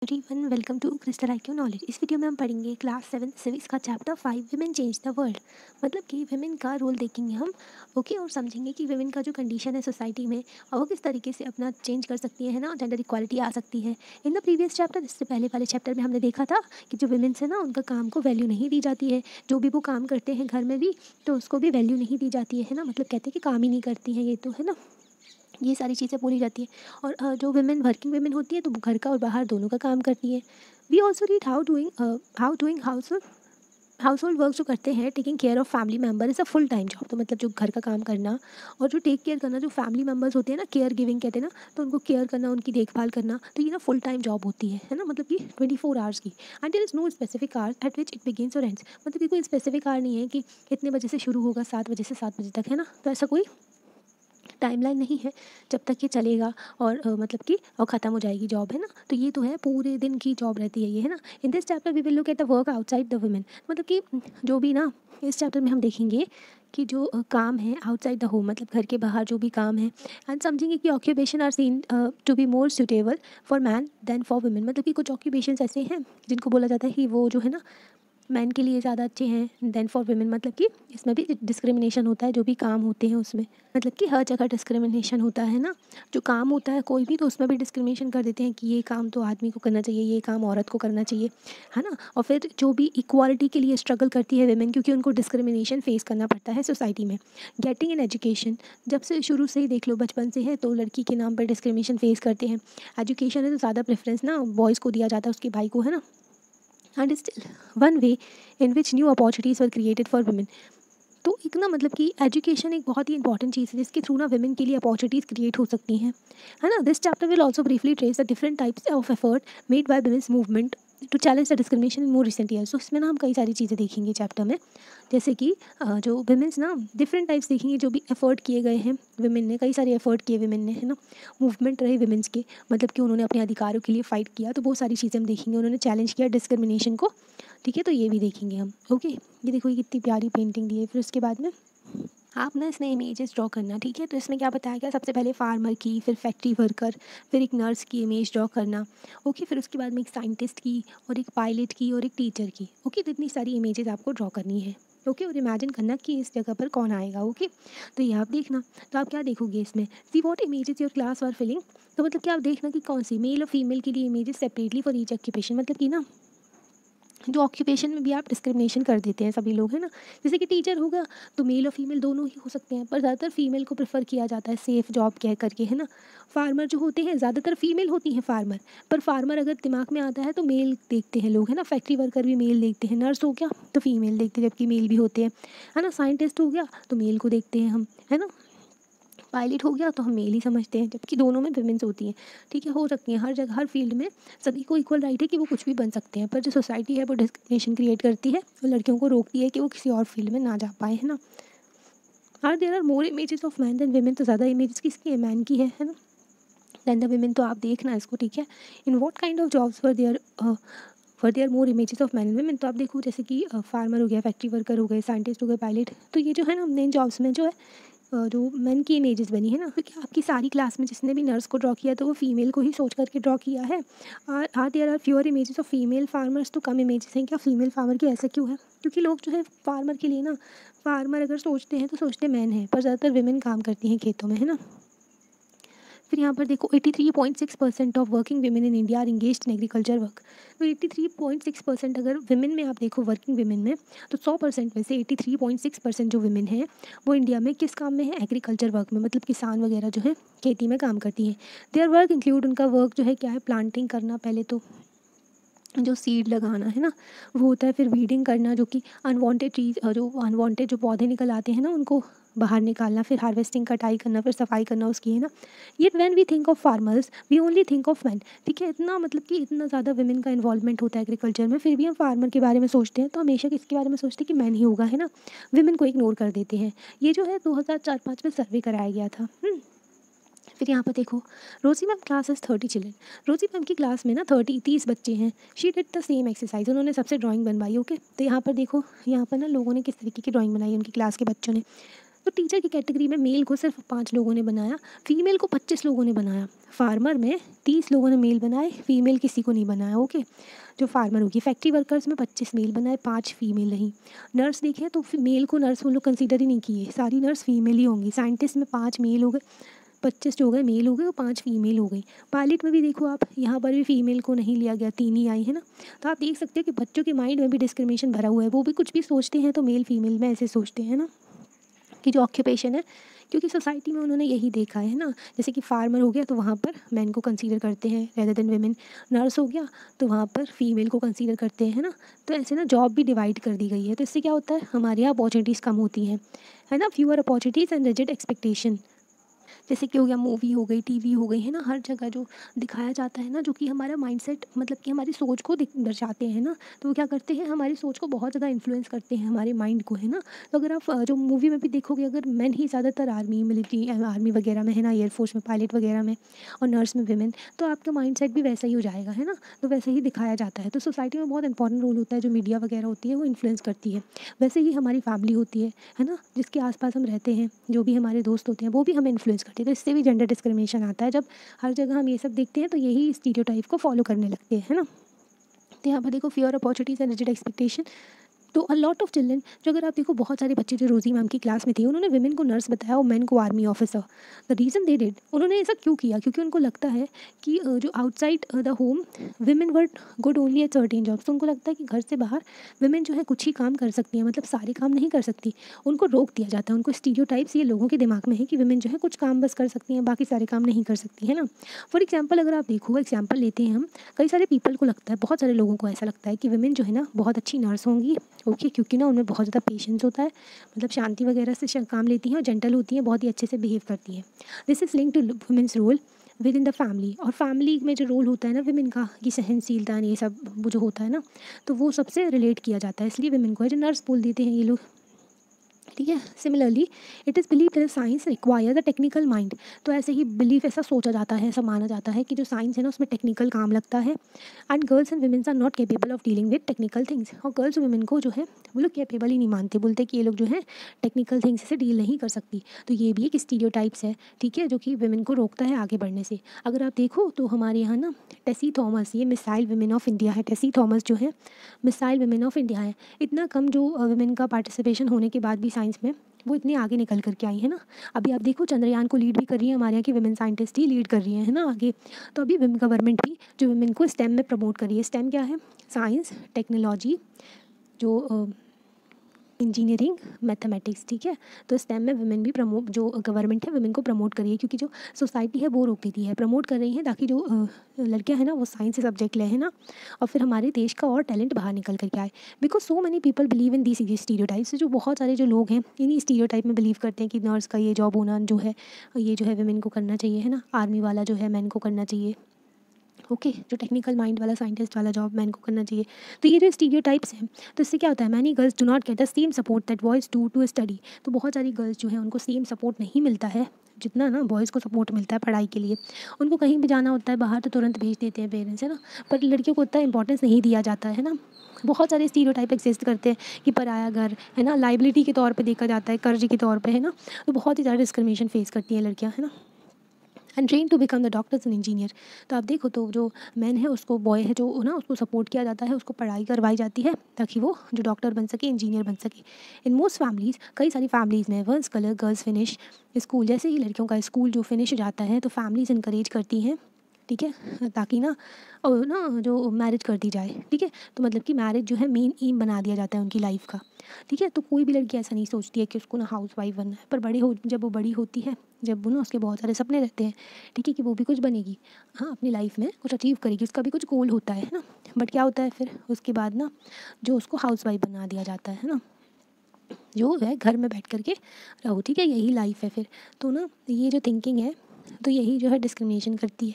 Everyone welcome to Crystal IQ Knowledge. इस video में हम पढ़ेंगे क्लास 7 सिविक्स का chapter 5 women change the world. मतलब कि विमेन का रोल देखेंगे हम। और समझेंगे कि विमेन का जो कंडीशन है सोसाइटी में और वो किस तरीके से अपना चेंज कर सकती है ना, जेंडर इक्वालिटी आ सकती है। इन द प्रीवियस चैप्टर, इससे पहले वाले चैप्टर में हमने देखा था कि जो विमेन्स है ना, उनका काम को वैल्यू नहीं दी जाती है। जो भी वो काम करते हैं घर में भी, तो उसको भी वैल्यू नहीं दी जाती है ना। मतलब कहते हैं कि काम ही नहीं करती हैं ये, तो है ना, ये सारी चीज़ें बोली जाती है। और जो वुमेन वर्किंग वुमेन होती है तो वो घर का और बाहर दोनों का काम करती है। We also read how doing household work जो करते हैं, taking care of family member is a full time job. तो मतलब जो घर का काम करना और जो टेक केयर करना, जो फैमिली मेम्बर्स होते हैं ना, केयर गिविंग कहते हैं ना, तो उनको केयर करना, उनकी देखभाल करना, तो ये ना फुल टाइम जॉब होती है ना। मतलब कि 24 आवर्स की। And there is no specific hours at which it begins और एंड्स। मतलब कि कोई स्पेसिफिक आवर नहीं है कि इतने बजे से शुरू होगा 7 बजे से 7 बजे तक, है ना। तो ऐसा कोई टाइमलाइन नहीं है जब तक ये चलेगा और मतलब कि और ख़त्म हो जाएगी जॉब, है ना। तो ये तो है, पूरे दिन की जॉब रहती है ये, है ना। In this chapter we will look at the work outside the women. मतलब कि जो भी ना, इस चैप्टर में हम देखेंगे कि जो काम है आउटसाइड द होम, मतलब घर के बाहर जो भी काम है। एंड समझेंगे कि occupation are seen to be more suitable for man than for women. मतलब कि कुछ ऑक्यूपेशंस ऐसे हैं जिनको बोला जाता है कि वो जो है ना, मैन के लिए ज़्यादा अच्छे हैं देन फॉर वुमेन। मतलब कि इसमें भी डिस्क्रिमिनेशन होता है, जो भी काम होते हैं उसमें। मतलब कि हर जगह डिस्क्रिमिनेशन होता है ना। जो काम होता है कोई भी, तो उसमें भी डिस्क्रिमिनेशन कर देते हैं कि ये काम तो आदमी को करना चाहिए, ये काम औरत को करना चाहिए, है ना। और फिर जो भी इक्वालिटी के लिए स्ट्रगल करती है वुमेन, क्योंकि उनको डिस्क्रिमिनेशन फेस करना पड़ता है सोसाइटी में। गेटिंग इन एजुकेशन, जब से शुरू से ही देख लो, बचपन से है तो लड़की के नाम पर डिस्क्रिमिनेशन फेस करते हैं। एजुकेशन है तो ज़्यादा प्रेफरेंस ना बॉयज़ को दिया जाता है, उसके भाई को, है ना। And still one way in which new opportunities were created for women. तो एक ना, मतलब कि एजुकेशन एक बहुत ही इंपॉर्टेंट चीज़ है जिसके थ्रू ना वुमेन के लिए अपॉर्चुनिटीज़ क्रिएट हो सकती हैं, है ना। This chapter will also briefly trace the different types of effort made by women's movement to challenge the discrimination in more recent years. तो इसमें ना हम कई सारी चीज़ें देखेंगे चैप्टर में, जैसे कि जो वुमेन्स ना डिफरेंट टाइप्स देखेंगे, जो भी एफर्ट किए गए हैं वुमेन ने, कई सारे एफर्ट किए वुमेन ने, है ना। मूवमेंट रहे वुमेन्स के, मतलब कि उन्होंने अपने अधिकारों के लिए फ़ाइट किया, तो बहुत सारी चीज़ें हम देखेंगे। उन्होंने चैलेंज किया डिस्क्रिमिनेशन को, ठीक है, तो ये भी देखेंगे हम। ओके, ये देखो, ये कितनी प्यारी पेंटिंग दी है। फिर उसके बाद में आप ना इसमें इमेजेस ड्रॉ करना, ठीक है। तो इसमें क्या बताया गया, सबसे पहले फार्मर की, फिर फैक्ट्री वर्कर, फिर एक नर्स की इमेज ड्रॉ करना। ओके, फिर उसके बाद में एक साइंटिस्ट की और एक पायलट की और एक टीचर की। ओके, तो इतनी सारी इमेजेस आपको ड्रॉ करनी है। ओके, और इमेजिन करना कि इस जगह पर कौन आएगा। ओके, तो ये आप देखना। तो आप क्या देखोगे इसमें, see what images your class और फिलिंग। तो मतलब कि आप देखना कि कौन सी मेल और फीमेल के लिए images separately for each occupation. मतलब कि ना, जो ऑक्यूपेशन में भी आप डिस्क्रिमिनेशन कर देते हैं सभी लोग, है ना। जैसे कि टीचर होगा तो मेल और फीमेल दोनों ही हो सकते हैं, पर ज़्यादातर फीमेल को प्रेफर किया जाता है सेफ जॉब कह करके, है ना। फार्मर जो होते हैं, ज़्यादातर फीमेल होती हैं फार्मर, पर फार्मर अगर दिमाग में आता है तो मेल देखते हैं लोग, है ना। फैक्ट्री वर्कर भी मेल देखते हैं, नर्स हो गया तो फीमेल देखते हैं, जबकि मेल भी होते हैं, है ना। साइंटिस्ट हो गया तो मेल को देखते हैं हम, है ना। पायलट हो गया तो हम मेल ही समझते हैं, जबकि दोनों में विमेंस होती हैं, ठीक है। हो सकती हैं हर जगह, हर फील्ड में सभी को इक्वल राइट है कि वो कुछ भी बन सकते हैं, पर जो सोसाइटी है वो डिस्क्रिमिनेशन क्रिएट करती है और लड़कियों को रोकती है कि वो किसी और फील्ड में ना जा पाए, है ना। Are there are more images of man than women. तो ज़्यादा इमेजेस किसकी है, मैन की है ना, देन द विमेन। तो आप देखना इसको, ठीक है। In what kind of jobs for there more images of man and women. तो आप देखो, जैसे कि फार्मर हो गया, फैक्ट्री वर्कर हो गए, साइंटिस्ट हो गए, पायलट। तो ये जो है ना, मेन जॉब्स में जो है जो मेन की इमेजेस बनी है ना, क्योंकि आपकी सारी क्लास में जिसने भी नर्स को ड्रॉ किया तो वो फीमेल को ही सोच करके ड्रॉ किया है। और there are fewer images of female farmers. तो कम इमेजेस हैं क्या फीमेल फार्मर की, ऐसा क्यों है? क्योंकि लोग जो है फार्मर के लिए ना, फार्मर अगर सोचते हैं तो सोचते मैन हैं, पर ज़्यादातर विमेन काम करती हैं खेतों में, है ना। फिर यहाँ पर देखो 83.6% of working women in India are engaged in agriculture work. तो 83.6% अगर विमेन में आप देखो, वर्किंग विमेन में, तो 100% में से 83.6% जो विमेन हैं वो इंडिया में किस काम में है, एग्रीकल्चर वर्क में। मतलब किसान वगैरह जो है खेती में काम करती हैं। देयर वर्क इंक्लूड, उनका वर्क जो है क्या है, प्लांटिंग करना, पहले तो जो सीड लगाना, है ना, वो होता है। फिर वीडिंग करना, जो कि अनवांटेड चीज़, जो अनवांटेड जो पौधे निकल आते हैं ना, उनको बाहर निकालना। फिर हार्वेस्टिंग, कटाई करना, फिर सफाई करना उसकी, है ना। Yet when we think of farmers we only think of man, ठीक है। इतना मतलब कि इतना ज़्यादा वुमेन का इन्वॉल्वमेंट होता है एग्रीकल्चर में, फिर भी हम फार्मर के बारे में सोचते हैं तो हमेशा किसके बारे में सोचते हैं कि मैन ही होगा, है ना। वुमेन को इग्नोर कर देते हैं। ये जो है 2004-5 में सर्वे कराया गया था। फिर यहाँ पर देखो, रोजी मैम क्लास इज 30 चिल्ड्रन। रोजी मैम की क्लास में ना 30 बच्चे हैं। She did the same exercise, उन्होंने सबसे ड्राइंग बनवाई। ओके, तो यहाँ पर देखो, यहाँ पर ना लोगों ने किस तरीके की ड्राइंग बनाई उनकी क्लास के बच्चों ने। तो टीचर की कैटेगरी में मेल को सिर्फ 5 लोगों ने बनाया, फीमेल को 25 लोगों ने बनाया। फार्मर में 30 लोगों ने मेल बनाए, फीमेल किसी को नहीं बनाया। ओके, जो फार्मर होगी। फैक्ट्री वर्कर्स में 25 मेल बनाए, 5 फीमेल रही। नर्स देखें तो मेल को नर्स वो लोग कंसीडर ही नहीं किए, सारी नर्स फीमेल ही होंगी। साइंटिस्ट में 5 मेल हो गए, 25 जो हो गए मेल हो गए और 5 फीमेल हो गई। पायलट में भी देखो आप, यहाँ पर भी फीमेल को नहीं लिया गया, 3 ही आई है ना। तो आप देख सकते हो कि बच्चों के माइंड में भी डिस्क्रिमिनेशन भरा हुआ है। वो भी कुछ भी सोचते हैं तो मेल फीमेल में ऐसे सोचते हैं ना, कि जो ऑक्यूपेशन है, क्योंकि सोसाइटी में उन्होंने यही देखा है ना। जैसे कि फार्मर हो गया तो वहाँ पर मैन को कंसीडर करते हैं रेदर देन वेमेन। नर्स हो गया तो वहाँ पर फीमेल को कंसीडर करते हैं ना। तो ऐसे ना जॉब भी डिवाइड कर दी गई है। तो इससे क्या होता है, हमारे यहाँ अपॉर्चुनिटीज़ कम होती हैं, है ना। Fewer opportunities and rigid expectation. जैसे कि हो गया मूवी हो गई, टीवी हो गई, है ना। हर जगह जो दिखाया जाता है ना, जो कि हमारा माइंडसेट मतलब कि हमारी सोच को दर्शाते हैं ना। तो वो क्या करते हैं, हमारी सोच को बहुत ज़्यादा इन्फ्लुएंस करते हैं, हमारे माइंड को, है ना। तो अगर आप जो मूवी में भी देखोगे, अगर मैन ही ज़्यादातर आर्मी मिलिट्री आर्मी वगैरह में, है ना, एयरफोर्स में पायलट वगैरह में, और नर्स में विमेन, तो आपका माइंड भी वैसा ही हो जाएगा, है ना। तो वैसे ही दिखाया जाता है। तो सोसाइटी में बहुत इंपॉर्टेंट रोल होता है, जो मीडिया वगैरह होती है वो इन्फ्लुएंस करती है। वैसे ही हमारी फैमिली होती है ना, जिसके आसपास हम रहते हैं, जो भी हमारे दोस्त होते हैं वो भी हमें इन्फ्लुएंस करते हैं। तो इससे भी जेंडर डिस्क्रिमिनेशन आता है। जब हर जगह हम ये सब देखते हैं तो यही स्टीरियोटाइप को फॉलो करने लगते हैं, है ना। तो यहाँ पर देखो, fear opportunities and rigid expectation. तो अ लॉट ऑफ चिल्ड्रन, जो अगर आप देखो बहुत सारे बच्चे जो रोजी मैम की क्लास में थे, उन्होंने विमेन को नर्स बताया और मैन को army officer. The reason they did, उन्होंने ऐसा क्यों किया, क्योंकि उनको लगता है कि जो outside the home women were good only at certain jobs. तो उनको लगता है कि घर से बाहर विमेन जो है कुछ ही काम कर सकती हैं, मतलब सारे काम नहीं कर सकती। उनको रोक दिया जाता है। उनको स्टीरियोटाइप्स ये लोगों के दिमाग में है कि विमेन जो है कुछ काम बस कर सकती हैं, बाकी सारे काम नहीं कर सकती, है ना। फॉर एग्जाम्पल अगर आप देखो, एग्जाम्पल लेते हैं हम, कई सारे पीपल को लगता है, बहुत सारे लोगों को ऐसा लगता है कि विमेन जो है ना बहुत अच्छी नर्स होंगी। ओके, क्योंकि ना उनमें बहुत ज़्यादा पेशेंस होता है, मतलब शांति वगैरह से काम लेती हैं और जेंटल होती हैं, बहुत ही अच्छे से बिहेव करती हैं। This is link to women's role within the family. और फैमिली में जो रोल होता है ना विमेन का, कि सहनशीलता, ये सब वो जो होता है ना, तो वो सबसे रिलेट किया जाता है। इसलिए विमेन को है जो नर्स बोल देते हैं ये लोग, ठीक है। Similarly it is believe that science require the technical mind. तो ऐसे ही बिलीफ ऐसा सोचा जाता है, ऐसा माना जाता है कि जो साइंस है ना उसमें टेक्निकल काम लगता है। And girls and womens are not capable of dealing with technical things. और गर्ल्स वुमेन को जो है वो लोग केपेबल ही नहीं मानते, बोलते कि ये लोग जो है टेक्निकल थिंग्स से डील नहीं कर सकती। तो ये भी एक स्टीरियोटाइप्स है, ठीक है, जो कि वुमेन को रोकता है आगे बढ़ने से। अगर आप देखो तो हमारे यहाँ ना टेसी थॉमस, ये मिसाइल वुमेन ऑफ इंडिया है। टेसी थॉमस जो है मिसाइल वुमेन ऑफ इंडिया है। इतना कम जो वुमेन का पार्टिसिपेशन होने के बाद भी साइंस में वो इतनी आगे निकल करके आई है ना। अभी आप देखो चंद्रयान को लीड भी कर रही है हमारे यहाँ की विमेन साइंटिस्ट ही लीड कर रही है ना आगे। तो अभी गवर्नमेंट भी जो विमेन को स्टेम में प्रमोट कर रही है। स्टेम क्या है, साइंस, टेक्नोलॉजी, जो इंजीनियरिंग, मैथमेटिक्स, ठीक है। तो स्टेम में वुमेन भी प्रमोट, जो गवर्नमेंट है वुमेन को प्रमोट कर रही है, क्योंकि जो सोसाइटी है वो रोक देती है, प्रमोट कर रही है ताकि जो लड़कियां हैं ना वो साइंस से सब्जेक्ट लें, है ना। और फिर हमारे देश का और टैलेंट बाहर निकल करके आए। Because so many people believe in this stereotypes. जो बहुत सारे जो लोग हैं इन्हीं स्टीरियोटाइप में बिलीव करते हैं कि नर्स का ये जॉब होना जो है, ये जो है वुमेन को करना चाहिए, है ना। आर्मी वाला जो है मैन को करना चाहिए। ओके, जो टेक्निकल माइंड वाला साइंटिस्ट वाला जॉब मैन को करना चाहिए। तो ये जो स्टीरियोटाइप्स हैं, तो इससे क्या होता है, many girls do not get the same support that boys do to study. तो बहुत सारी गर्ल्स जो हैं उनको सेम सपोर्ट नहीं मिलता है जितना ना बॉयज़ को सपोर्ट मिलता है पढ़ाई के लिए। उनको कहीं भी जाना होता है बाहर तो तुरंत भेज देते हैं पेरेंट्स, है ना। पर लड़कियों को उतना इंपॉर्टेंस नहीं दिया जाता है ना। बहुत सारे स्टीरियोटाइप एग्जिस्ट करते हैं कि पराया घर, है ना, लाइबिलिटी के तौर पे देखा जाता है, कर्ज के तौर पे, है ना। तो बहुत ही ज़्यादा डिस्क्रिमिनेशन फेस करती हैं लड़कियाँ, है ना। And train to become the doctors and engineer. तो आप देखो तो जो मैन है उसको, बॉय है जो ना, उसको सपोर्ट किया जाता है, उसको पढ़ाई करवाई जाती है ताकि वो जो डॉक्टर बन सके, इंजीनियर बन सके। इन मोस्ट फैमिलीज़, कई सारी फैमिलीज़ में once colour girls finish school, जैसे ही लड़कियों का स्कूल जो फिनिश हो जाता है तो फैमिलीज़ इनकरेज करती हैं, ठीक है, ताकि ना और ना जो मैरिज कर दी जाए, ठीक है। तो मतलब कि मैरिज जो है मेन एम बना दिया जाता है उनकी लाइफ का, ठीक है। तो कोई भी लड़की ऐसा नहीं सोचती है कि उसको ना हाउस वाइफ बनना है, पर जब वो बड़ी होती है, जब वो ना उसके बहुत सारे सपने रहते हैं, ठीक है, कि वो भी कुछ बनेगी, हाँ, अपनी लाइफ में कुछ अचीव करेगी, उसका भी कुछ गोल होता है ना। बट क्या होता है फिर उसके बाद ना, जो उसको हाउस वाइफ बना दिया जाता है ना, जो है घर में बैठ करके रहो, ठीक है, यही लाइफ है फिर। तो ना ये जो थिंकिंग है, तो यही जो है डिस्क्रिमिनेशन करती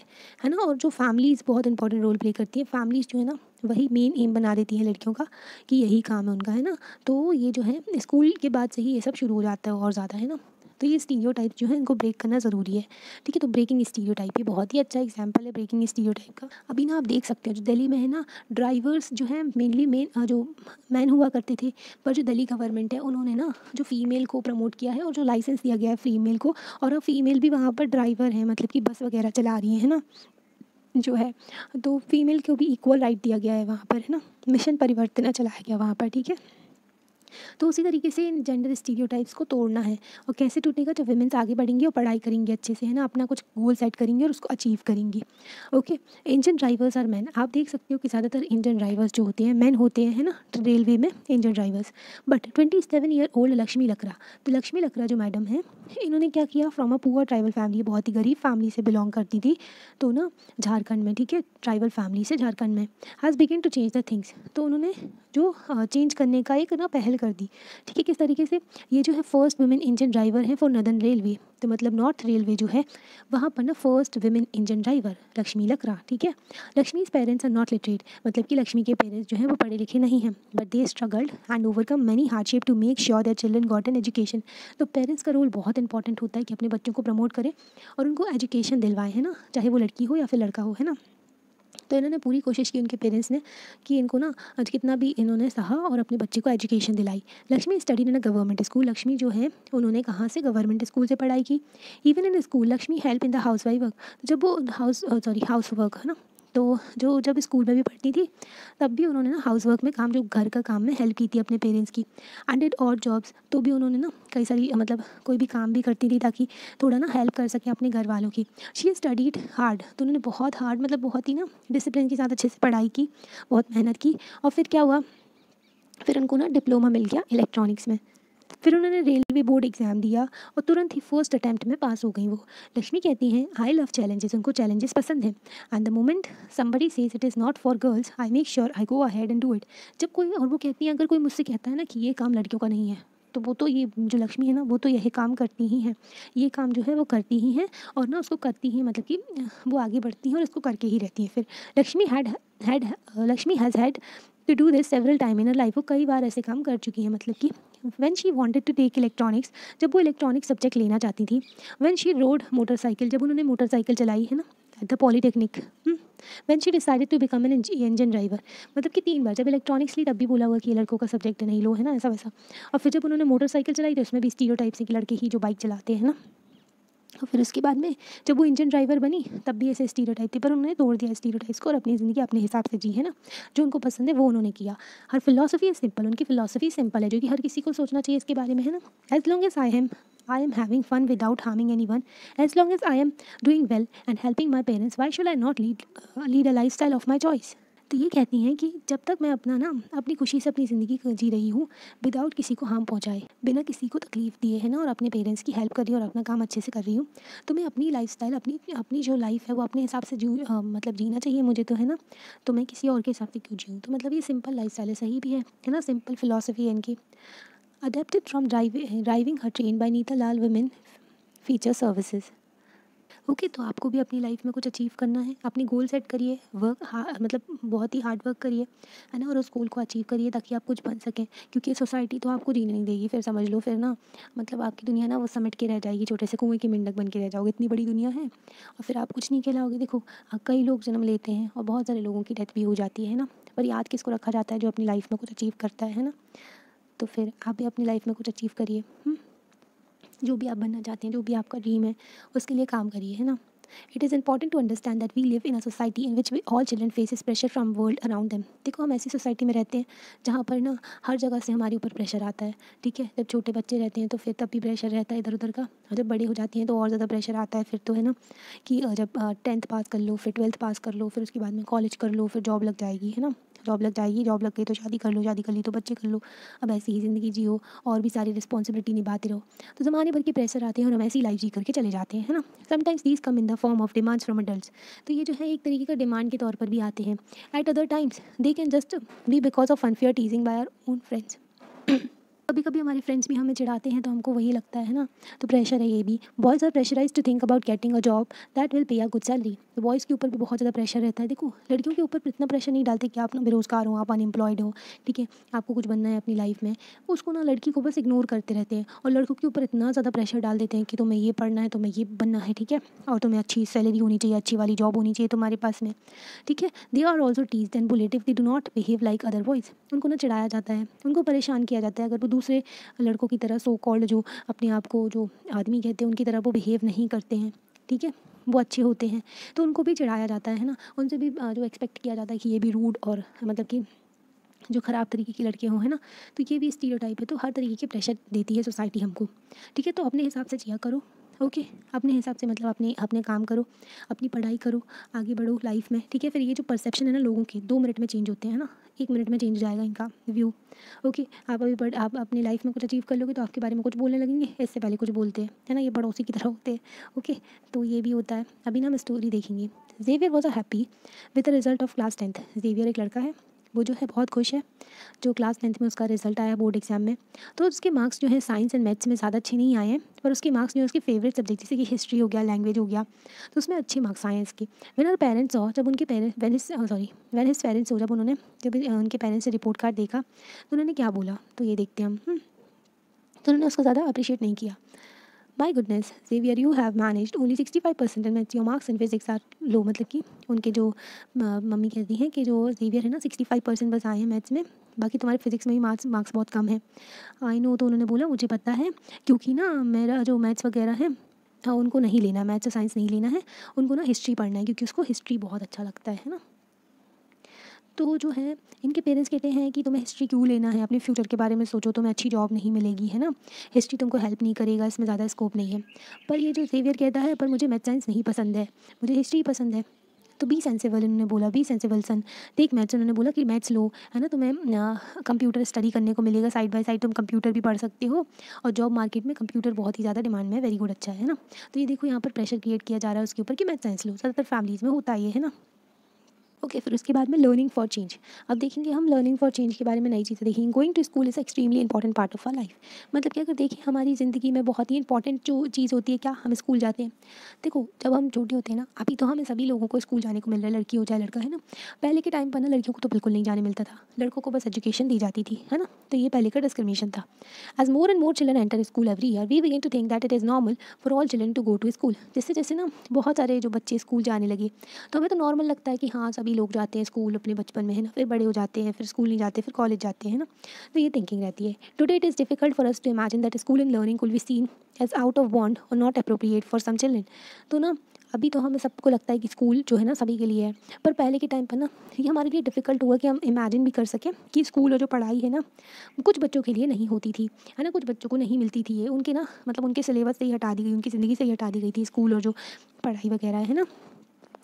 है ना। और जो फैमिलीज़ बहुत इंपॉर्टेंट रोल प्ले करती है, फैमिलीज़ जो है ना वही मेन एम बना देती हैं लड़कियों का कि यही काम है उनका, है ना। तो ये जो है स्कूल के बाद से ही ये सब शुरू हो जाता है और ज़्यादा, है ना। तो ये स्टीरियोटाइप जो है इनको ब्रेक करना ज़रूरी है, ठीक है। तो ब्रेकिंग स्टीरियोटाइप ये बहुत ही अच्छा एग्जांपल है ब्रेकिंग स्टीरियोटाइप का। अभी ना आप देख सकते हो जो दिल्ली में है ना, ड्राइवर्स जो है मेनली जो मैन हुआ करते थे, पर जो दिल्ली गवर्नमेंट है उन्होंने ना जो फीमेल को प्रमोट किया है और जो लाइसेंस दिया गया है फीमेल को, और अब फीमेल भी वहाँ पर ड्राइवर हैं, मतलब कि बस वगैरह चला रही है ना जो है, तो फीमेल को भी इक्वल राइट दिया गया है वहाँ पर, है ना। मिशन परिवर्तन चलाया गया वहाँ पर, ठीक है। तो उसी तरीके से इन जेंडर स्टीरियोटाइप्स को तोड़ना है। और कैसे टूटेगा, जब वुमेन्स आगे बढ़ेंगी और पढ़ाई करेंगी अच्छे से, है ना, अपना कुछ गोल सेट करेंगी और उसको अचीव करेंगी। Okay, engine drivers are man. आप देख सकते हो कि ज़्यादातर इंजन ड्राइवर्स जो होते हैं मैन होते हैं, है ना, रेलवे में engine drivers. But 27 year old Lakshmi Lakra, तो लक्ष्मी लकड़ा जो मैडम है, इन्होंने क्या किया, from a poor tribal family, बहुत ही गरीब फैमिली से बिलोंग करती थी, तो ना झारखंड में, ठीक है, ट्राइबल फैमिली से झारखंड में, has begin to change the things. तो उन्होंने जो चेंज करने का एक ना पहल कर दी, ठीक है। किस तरीके से, ये जो है फर्स्ट वुमेन इंजन ड्राइवर है फॉर नॉर्दर्न रेलवे, तो मतलब नॉर्थ रेलवे जो है वहाँ पर ना first women engine driver Lakshmi Lakra, ठीक है। Lakshmi's parents are not literate, मतलब कि लक्ष्मी के पेरेंट्स जो हैं वो पढ़े लिखे नहीं हैं, but they struggled and overcome many hardship to make sure that children got an education. तो पेरेंट्स का रोल बहुत इंपॉर्टेंट होता है कि अपने बच्चों को प्रमोट करें और उनको एजुकेशन दिलवाएं, है ना, चाहे वो लड़की हो या फिर लड़का हो, है ना। तो इन्होंने पूरी कोशिश की, उनके पेरेंट्स ने, कि इनको ना आज कितना भी इन्होंने सहा और अपने बच्चे को एजुकेशन दिलाई। Lakshmi study in a government school, Lakshmi जो है उन्होंने कहाँ से, गवर्नमेंट स्कूल से पढ़ाई की। Even in school Lakshmi help in the house wife work, जब वो हाउस वर्क, है ना, तो जब स्कूल में भी पढ़ती थी तब भी उन्होंने ना हाउस वर्क में काम, जो घर का काम में हेल्प की थी अपने पेरेंट्स की। एंड डिड ऑड जॉब्स, तो भी उन्होंने ना कई सारी मतलब कोई भी काम भी करती थी ताकि थोड़ा ना हेल्प कर सके अपने घर वालों की। शी स्टडीड हार्ड, तो उन्होंने बहुत हार्ड, मतलब बहुत ही ना डिसिप्लिन के साथ अच्छे से पढ़ाई की, बहुत मेहनत की। और फिर क्या हुआ, फिर उनको ना डिप्लोमा मिल गया इलेक्ट्रॉनिक्स में। फिर उन्होंने रेलवे बोर्ड एग्ज़ाम दिया और तुरंत ही फर्स्ट अटैम्प्ट में पास हो गई वो। लक्ष्मी कहती हैं आई लव चैलेंजेस, उनको चैलेंजेस पसंद हैं। And the moment somebody says it is not for girls, I make sure I go ahead and do it. जब कोई, और वो कहती हैं अगर कोई मुझसे कहता है ना कि ये काम लड़कियों का नहीं है, तो वो तो, ये जो लक्ष्मी है ना, वो तो यही काम करती ही हैं, ये काम जो है वो करती ही हैं, और ना उसको करती ही, मतलब कि वो आगे बढ़ती हैं और इसको करके ही रहती हैं। फिर Lakshmi has had to do this several time in her life, वो कई बार ऐसे काम कर चुकी हैं, मतलब कि when she wanted to take electronics, जब वो इलेक्ट्रॉनिक्स सब्जेक्ट लेना चाहती थी। व्हेन शी रोड मोटरसाइकिल, जब उन्होंने मोटरसाइकिल चलाई, है ना, at the polytechnic. When she decided to become an engine driver, मतलब कि 3 बार जब इलेक्ट्रॉनिक्स ली तब भी बोला हुआ कि ये लड़कों का सब्जेक्ट नहीं लो, है ना, ऐसा वैसा। और फिर जब उन्होंने मोटरसाइकिल चलाई तो उसमें भी स्टीरियोटाइप से कि लड़के ही जो बाइक चलाते हैं ना। और फिर उसके बाद में जब वो इंजन ड्राइवर बनी तब भी ऐसे स्टीरियोटाइप थे, पर उन्होंने तोड़ दिया स्टीरियोटाइप्स को और अपनी ज़िंदगी अपने हिसाब से जी, है ना, जो उनको पसंद है वो उन्होंने किया। हर फिलॉसफी है सिंपल, उनकी फिलॉसफी सिंपल है, जो कि हर किसी को सोचना चाहिए इसके बारे में, है ना। As long as I am having fun without harming anyone, as long as I am doing well and helping my parents, why should I not lead a lifestyle of my choice. तो ये कहती हैं कि जब तक मैं अपना ना अपनी खुशी से अपनी ज़िंदगी जी रही हूँ, विदाउट किसी को हार्म पहुँचाए, बिना किसी को तकलीफ़ दिए, है ना, और अपने पेरेंट्स की हेल्प कर रही हूँ और अपना काम अच्छे से कर रही हूँ, तो मैं अपनी लाइफस्टाइल, अपनी अपनी जो लाइफ है वो अपने हिसाब से मतलब जीना चाहिए मुझे, तो है ना। तो मैं किसी और के हिसाब से क्यों जीऊँ, तो मतलब ये सिंपल लाइफस्टाइल है, सही भी है ना, सिंपल फिलॉसफी है इनकी। Adapted from driving her train by Neeta Lal women feature services. Okay, तो आपको भी अपनी लाइफ में कुछ अचीव करना है, अपनी गोल सेट करिए, मतलब बहुत ही हार्ड वर्क करिए, है ना, और उस गोल को अचीव करिए ताकि आप कुछ बन सकें, क्योंकि सोसाइटी तो आपको जीने नहीं देगी, फिर समझ लो, फिर ना मतलब आपकी दुनिया ना वो समेट के रह जाएगी, छोटे से कुएं की मेंढक बन के रह जाओगे, इतनी बड़ी दुनिया है और फिर आप कुछ नहीं कहलाओगे। देखो कई लोग जन्म लेते हैं और बहुत सारे लोगों की डेथ भी हो जाती है ना, पर याद किसको रखा जाता है, जो अपनी लाइफ में कुछ अचीव करता है ना। तो फिर आप भी अपनी लाइफ में कुछ अचीव करिए, जो भी आप बनना चाहते हैं, जो भी आपका ड्रीम है उसके लिए काम करिए, है ना। It is important to understand that we live in a society in which we all children faces pressure from world around them. देखो हम ऐसी सोसाइटी में रहते हैं जहाँ पर ना हर जगह से हमारे ऊपर प्रेशर आता है, ठीक है। जब छोटे बच्चे रहते हैं तो फिर तब भी प्रेशर रहता है इधर उधर का, और जब बड़े हो जाती हैं तो और ज़्यादा प्रेशर आता है फिर, तो है ना, कि जब 10th पास कर लो, फिर 12th पास कर लो, फिर उसके बाद में कॉलेज कर लो, फिर जॉब लग जाएगी, है ना, जॉब लग जाएगी, जॉब लग गई तो शादी कर लो, शादी कर ली तो बच्चे कर लो, अब ऐसी ही ज़िंदगी जियो और भी सारी रिस्पॉन्सिबिलिटी निभाते रहो। तो ज़माने भर के प्रेशर आते हैं और हम ऐसी लाइफ जी करके चले जाते हैं, है ना। Sometimes these come in the form of demands from adults, तो ये जो है एक तरीके का डिमांड के तौर पर भी आते हैं। At other times they can just be because of unfair teasing by our own friends. कभी कभी हमारे फ्रेंड्स भी हमें चिढ़ाते हैं तो हमको वही लगता है ना, तो प्रेशर है ये भी। Boys are pressurise to think about getting a job that will pay a good salary. तो बॉयज़ के ऊपर भी बहुत ज़्यादा प्रेशर रहता है। देखो लड़कियों के ऊपर इतना प्रेशर नहीं डालते कि आप ना बेरोज़गार हो, आप अनएम्प्लॉयड हो, ठीक है, आपको कुछ बनना है अपनी लाइफ में, उसको ना लड़की को बस इग्नोर करते रहते हैं। और लड़कों के ऊपर इतना ज़्यादा प्रेशर डाल देते हैं कि तुम्हें ये पढ़ना है, तुम्हें ये बनना है, ठीक है, और तुम्हें अच्छी सैलरी होनी चाहिए, अच्छी वाली जॉब होनी चाहिए तुम्हारे पास में, ठीक है। They are also teased and bullied if they do not behave like other boys. उनको ना चिढ़ाया जाता है, उनको परेशान किया जाता है अगर वो दूसरे लड़कों की तरह सो कॉल्ड जो अपने आप को जो आदमी कहते हैं उनकी तरह वो बिहेव नहीं करते हैं, ठीक है, वो अच्छे होते हैं, तो उनको भी चिढ़ाया जाता है ना। उनसे भी जो एक्सपेक्ट किया जाता है कि ये भी रूड और मतलब कि जो ख़राब तरीके की लड़के हों, है ना, तो ये भी स्टीरियोटाइप है। तो हर तरीके के प्रेशर देती है सोसाइटी हमको, ठीक है। तो अपने हिसाब से जिया करो, ओके, अपने हिसाब से मतलब अपने अपने काम करो, अपनी पढ़ाई करो, आगे बढ़ो लाइफ में, ठीक है। फिर ये जो परसेप्शन है ना लोगों के 2 मिनट में चेंज होते हैं ना, 1 मिनट में चेंज हो जाएगा इनका व्यू, ओके। आप अभी आप अपनी लाइफ में कुछ अचीव कर लोगे तो आपके बारे में कुछ बोलने लगेंगे, इससे पहले कुछ बोलते हैं, है ना, ये पड़ोसी की तरह होते हैं, ओके। तो ये भी होता है। अभी ना हम स्टोरी देखेंगे। Xavier was a happy with the result of class 10th। Xavier एक लड़का है, वो जो है बहुत खुश है जो क्लास 10th में उसका रिजल्ट आया बोर्ड एग्जाम में। तो उसके मार्क्स जो है साइंस एंड मैथ्स में ज़्यादा अच्छे नहीं आए हैं, पर उसके मार्क्स जो है उसके फेवरेट सब्जेक्ट जैसे कि हिस्ट्री हो गया, लैंग्वेज हो गया, तो उसमें अच्छे मार्क्स आए हैं इसके। व्हेन आवर पेरेंट्स हो, जब उनके पेरेंट्स व्हेन हिज पेरेंट्स हो, जब उनके पेरेंट्स से रिपोर्ट कार्ड देखा तो उन्होंने क्या बोला, तो ये देखते हैं हम। तो उन्होंने उसको ज़्यादा अप्रिशिएट नहीं किया। My goodness Xavier, you have managed only 65% in maths, your marks in physics are low. मतलब कि उनके जो मम्मी कहती हैं कि जो जेवियर है ना 65% बस आए हैं मैथ्स में, बाकी तुम्हारे फिजिक्स में ही मार्क्स बहुत कम है। आई नो, तो उन्होंने बोला मुझे पता है, क्योंकि ना मेरा जो मैथ्स वगैरह है, हाँ, उनको नहीं लेना, मैथ्स और साइंस नहीं लेना है, उनको ना हिस्ट्री पढ़ना है, क्योंकि उसको हिस्ट्री बहुत अच्छा लगता है ना। तो जो है इनके पेरेंट्स कहते हैं कि तुम्हें हिस्ट्री क्यों लेना है, अपने फ्यूचर के बारे में सोचो, तुम्हें अच्छी जॉब नहीं मिलेगी, है ना, हिस्ट्री तुमको हेल्प नहीं करेगा, इसमें ज़्यादा स्कोप नहीं है। पर ये जो जेवियर कहता है पर मुझे मैथ साइंस नहीं पसंद है, मुझे हिस्ट्री पसंद है। तो बी सेंसिबल, इन्होंने बोला be sensible son, take maths. उन्होंने बोला कि मैथ्स लो, है ना, तुम्हें कंप्यूटर स्टडी करने को मिलेगा, साइड बाय साइड तुम कंप्यूटर भी पढ़ सकते हो, और जॉब मार्केट में कंप्यूटर बहुत ही ज़्यादा डिमांड में है, वेरी गुड, अच्छा है ना। तो ये देखो यहाँ पर प्रेशर क्रिएट किया जा रहा है उसके ऊपर कि मैथ साइंस लो, ज़्यादातर फैमिलीज़ में होता है ना। ओके, फिर उसके बाद में लर्निंग फॉर चेंज। अब देखेंगे हम लर्निंग फॉर चेंज के बारे में, नई चीज़ें देखेंगे। Going to school is extremely important part of our life. मतलब कि अगर देखें हमारी ज़िंदगी में बहुत ही इंपॉर्टेंट जो चीज़ होती है, क्या हम स्कूल जाते हैं। देखो जब हम छोटे होते हैं ना, अभी तो हमें सभी लोगों को स्कूल जाने को मिल रहा है, लड़की हो चाहे लड़का, है ना। पहले के टाइम पर ना लड़कियों को तो बिल्कुल नहीं जाने मिलता था, लड़कों को बस एजुकेशन दी जाती थी, है ना। तो ये पहले का डिस्क्रिमिनेशन था। As more and more children enter school every year, we begin to think that it is normal for all children to go to school. जैसे जैसे ना बहुत सारे जो बच्चे स्कूल जाने लगे, तो हमें तो नॉर्मल लगता है कि हाँ सभी लोग जाते हैं स्कूल अपने बचपन में, है ना, फिर बड़े हो जाते हैं, फिर स्कूल नहीं जाते, फिर कॉलेज जाते हैं ना। तो ये थिंकिंग रहती है। Today it is difficult for us to imagine that school and learning will be seen as out of bond और not appropriate for some children. तो ना अभी तो हमें सबको लगता है कि स्कूल जो है ना सभी के लिए है, पर पहले के टाइम पर ना ये हमारे लिए डिफ़िकल्ट हुआ कि हम इमेजिन भी कर सकें कि स्कूल और जो पढ़ाई है ना कुछ बच्चों के लिए नहीं होती थी, है ना, कुछ बच्चों को नहीं मिलती थी, ये उनके ना मतलब उनके सिलेबस से ही हटा दी गई, उनकी ज़िंदगी से ही हटा दी गई थी स्कूल और जो पढ़ाई वगैरह है ना।